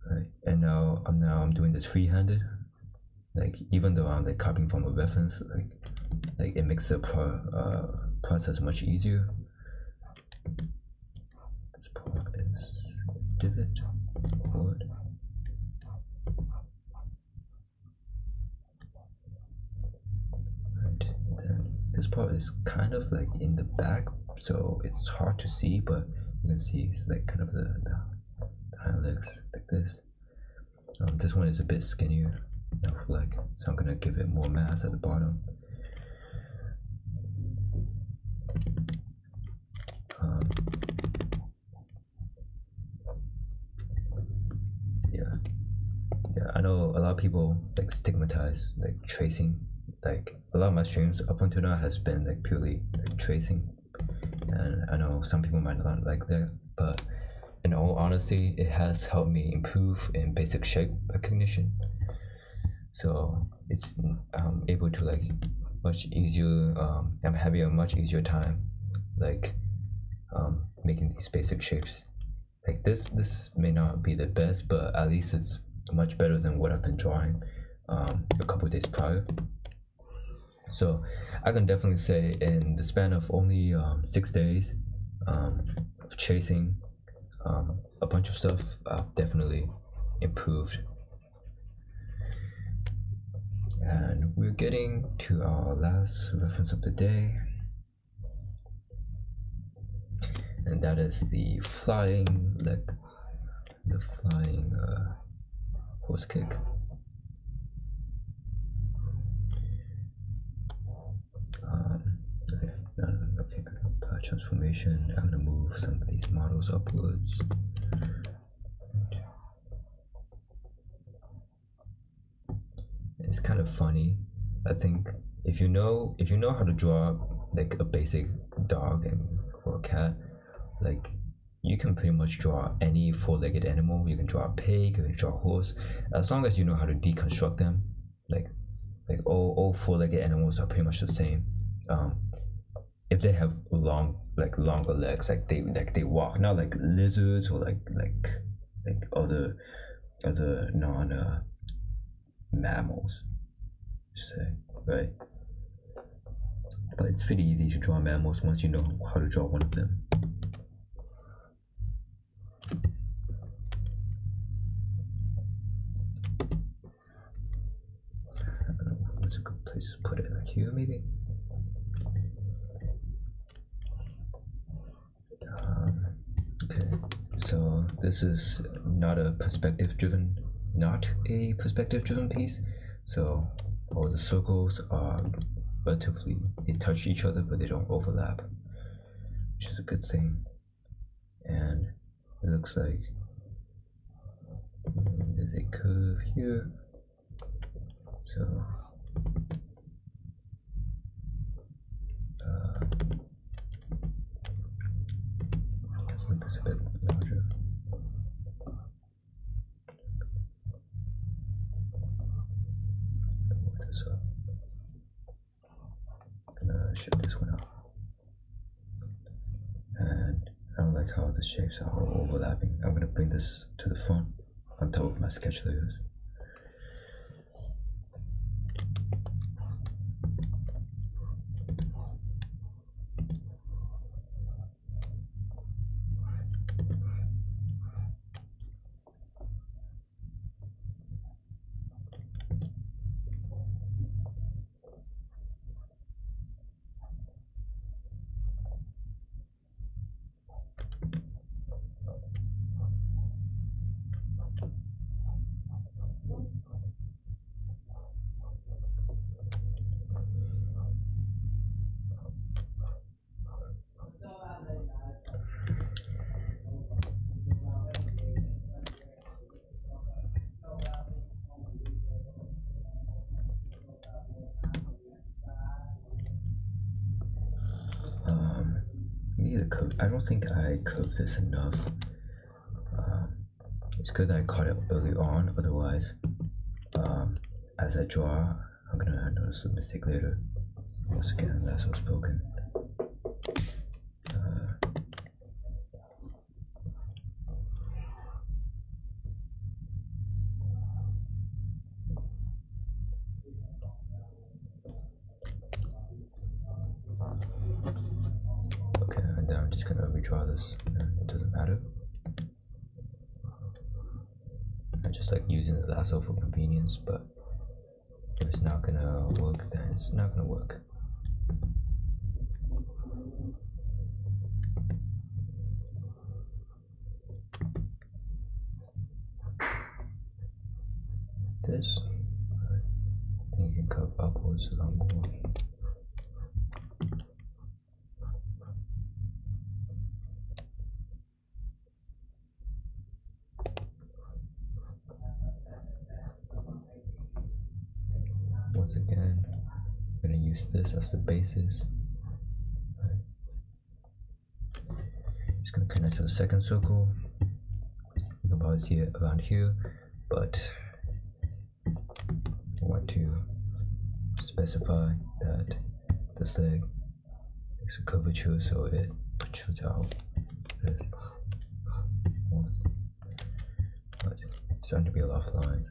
right? And now I'm doing this free-handed, like even though I'm like copying from a reference, like it makes the process much easier. This part is divot forward. This part is kind of like in the back, so it's hard to see, but you can see it's like kind of the hind legs like this. This one is a bit skinnier, like, so I'm gonna give it more mass at the bottom. Yeah, I know a lot of people like stigmatize like tracing. Like a lot of my streams up until now has been like purely like tracing, and I know some people might not like that, but in all honesty, it has helped me improve in basic shape recognition. So it's able to like much easier. I'm having a much easier time like making these basic shapes. Like this may not be the best, but at least it's much better than what I've been drawing a couple days prior. So I can definitely say in the span of only 6 days of chasing a bunch of stuff, I've definitely improved. And we're getting to our last reference of the day, and that is the flying horse kick. Okay, apply transformation. I'm gonna move some of these models upwards. It's kind of funny. I think if you know how to draw like a basic dog or a cat, like you can pretty much draw any 4-legged animal. You can draw a pig, you can draw a horse, as long as you know how to deconstruct them. Like all 4-legged animals are pretty much the same. If they have longer legs, like they walk, not like lizards or like other non mammals, say, right? But it's pretty easy to draw mammals once you know how to draw one of them. What's a good place to put it? Like here, maybe. Okay, so this is not a perspective-driven piece. So all the circles are relatively, they touch each other, but they don't overlap, which is a good thing. And it looks like there's a curve here. So make this a bit larger. shapes are all overlapping. I'm gonna bring this to the front on top of my sketch layers. I don't think I curved this enough. It's good that I caught it early on, otherwise, as I draw, I'm gonna notice the mistake later. Once again, that's what's spoken. Okay, and then I'm just gonna redraw this, and it doesn't matter. I just like using the lasso for convenience, but if it's not gonna work, then it's not gonna work. This, I think you can curve upwards a lot more. Once again, I'm going to use this as the basis. Right. Just going to connect to the second circle. You can probably see it around here, but I want to specify that this leg makes a curvature so it protrudes out. But it's starting to be a lot of lines.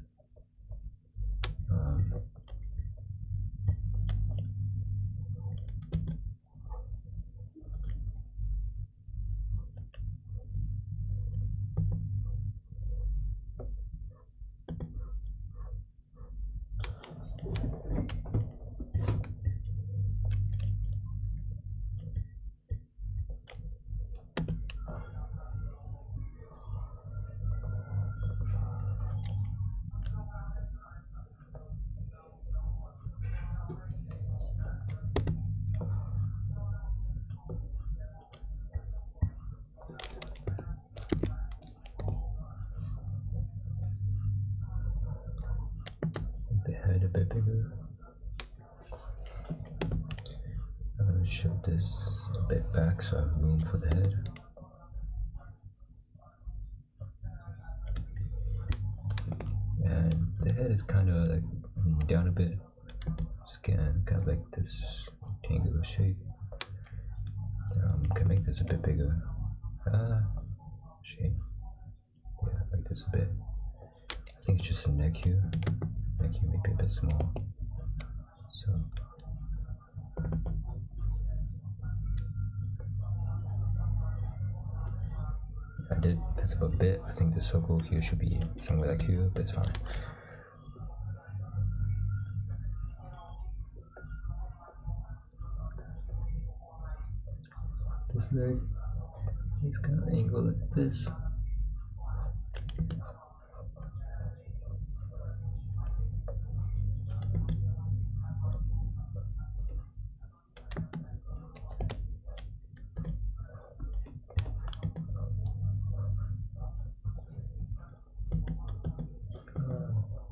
A bit bigger. I'm going to shift this a bit back so I have room for the head. And the head is kind of like leaning down a bit. Just again, kind of like this rectangular shape. Can make this a bit bigger. Shape. Yeah, like this a bit. I think it's just a neck here. Neck here may be a bit small. So I did mess up a bit. I think the circle here should be somewhere like here, but it's fine. This leg is kind of angled like this.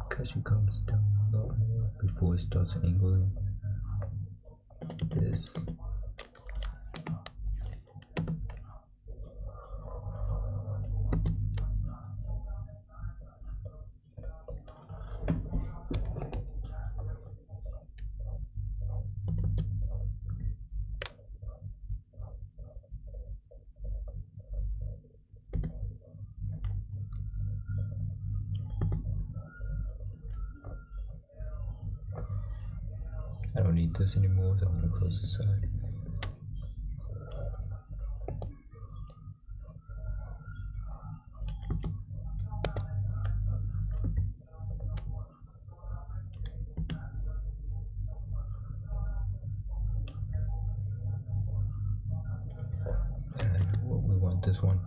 Because it comes down a lot more before it starts angling. This. read this anymore, so I'm gonna close this side. And what we want this one,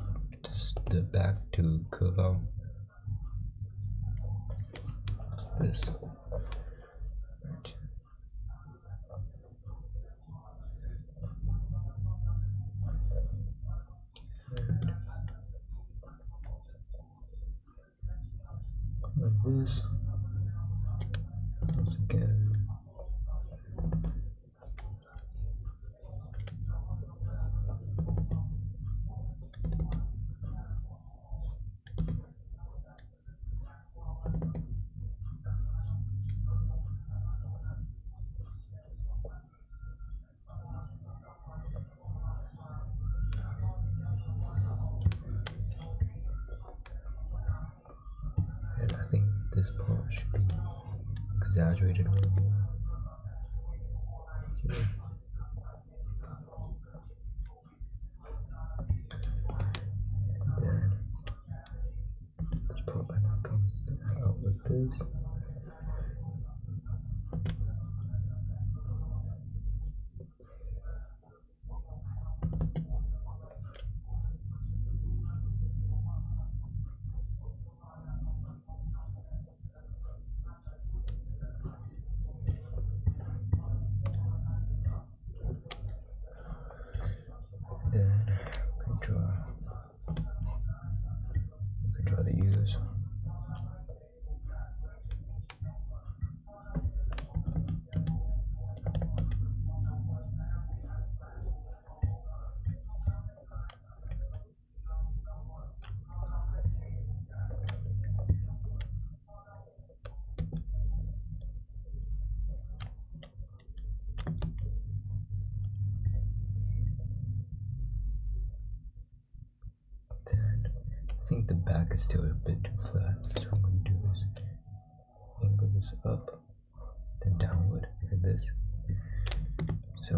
just the back to curve out. This. Like this. Once again. And I think this part should be exaggerated a little more. Here. Then this part kind of comes out like this. Then we can draw the ears. I think the back is still a bit too flat, so what I'm going to do is angle this up, then downward, like this. So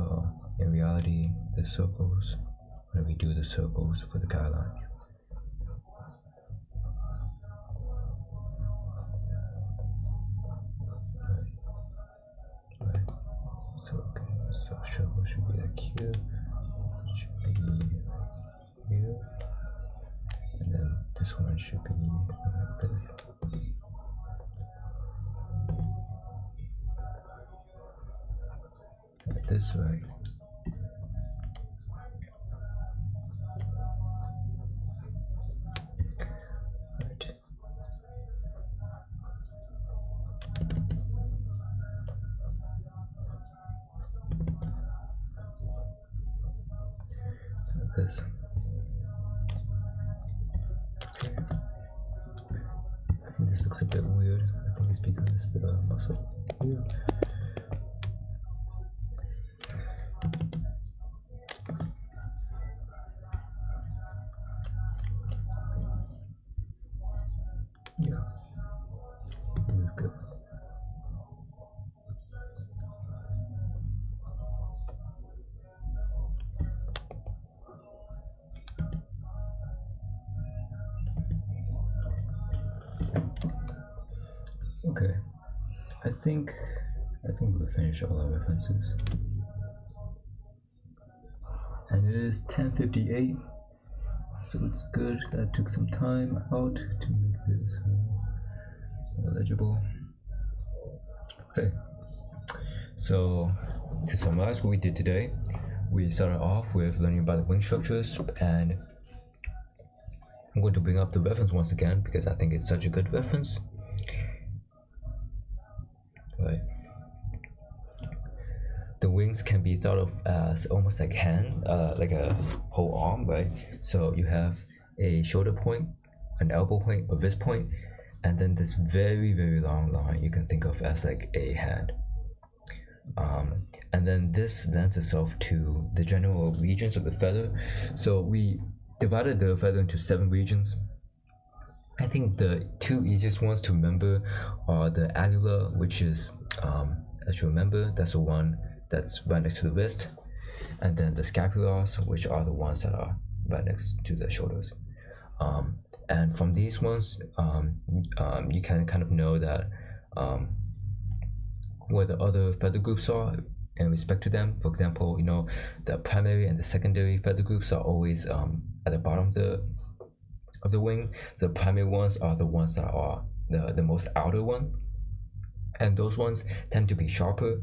in reality, the circles, when we do the circles for the guidelines, right. So okay, so circle should be like here, should be here. And then this one should be like this. Like this way. Right. Like this. I think this looks a bit weird. I think it's because the muscle here. Yeah, this is good. Okay, I think we'll finish all our references, and it is 10:58, so it's good that I took some time out to make this more legible. Okay, so to summarize what we did today, we started off with learning about the wing structures, and I'm going to bring up the reference once again because I think it's such a good reference. Right. The wings can be thought of as almost like hand, like a whole arm, right? So you have a shoulder point, an elbow point, a wrist point, and then this very, very long line you can think of as like a hand. And then this lends itself to the general regions of the feather. So we divided the feather into 7 regions. I think the 2 easiest ones to remember are the alular, which is as you remember, that's the one that's right next to the wrist, and then the scapulars, which are the ones that are right next to the shoulders. And from these ones, you can kind of know that where the other feather groups are in respect to them. For example, you know, the primary and the secondary feather groups are always at the bottom of the wing. The primary ones are the ones that are the most outer one, and those ones tend to be sharper,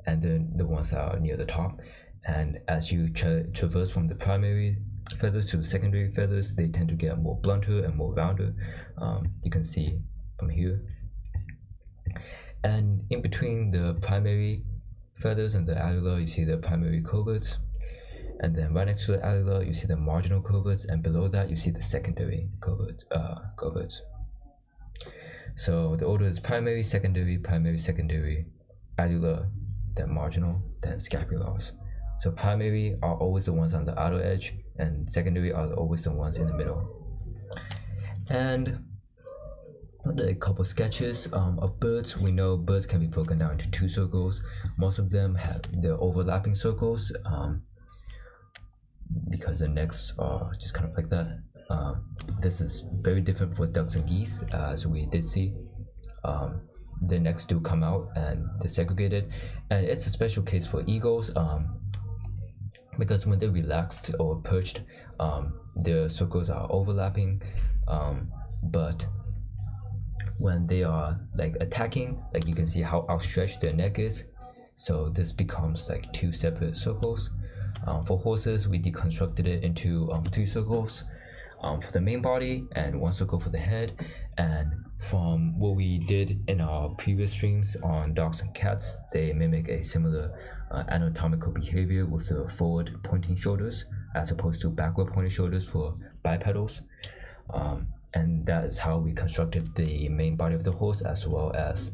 and then the ones that are near the top. And as you traverse from the primary feathers to the secondary feathers, they tend to get more blunter and more rounder. You can see from here. And in between the primary feathers and the alveolar, you see the primary coverts, and then right next to the alveolar, you see the marginal coverts, and below that, you see the secondary coverts. So the order is primary, secondary, alveolar, then marginal, then scapulars. So primary are always the ones on the outer edge, and secondary are always the ones in the middle. And a couple sketches of birds. We know birds can be broken down into two circles. Most of them have the overlapping circles because the necks are just kind of like that. This is very different for ducks and geese, as we did see. The necks do come out and they're segregated, and it's a special case for eagles because when they're relaxed or perched, their circles are overlapping, but when they are like attacking, like you can see how outstretched their neck is, so this becomes like two separate circles. For horses, we deconstructed it into three circles for the main body and one circle for the head. And from what we did in our previous streams on dogs and cats, they mimic a similar anatomical behavior with the forward pointing shoulders as opposed to backward pointing shoulders for bipedals. And that is how we constructed the main body of the horse, as well as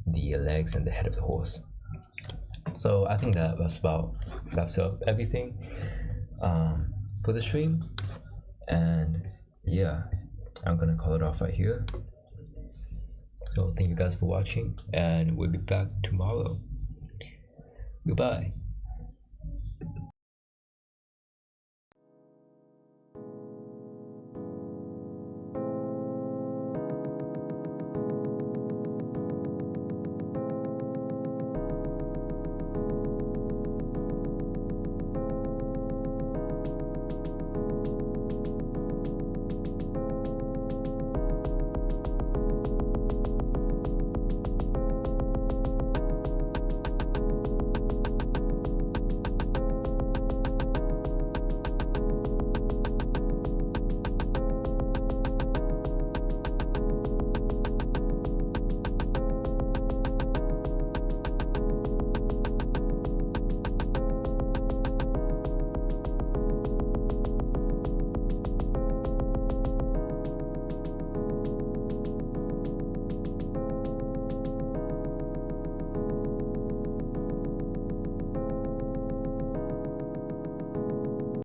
the legs and the head of the horse. So I think that wraps up everything for the stream. And yeah, I'm gonna call it off right here. So thank you guys for watching, and we'll be back tomorrow. Goodbye.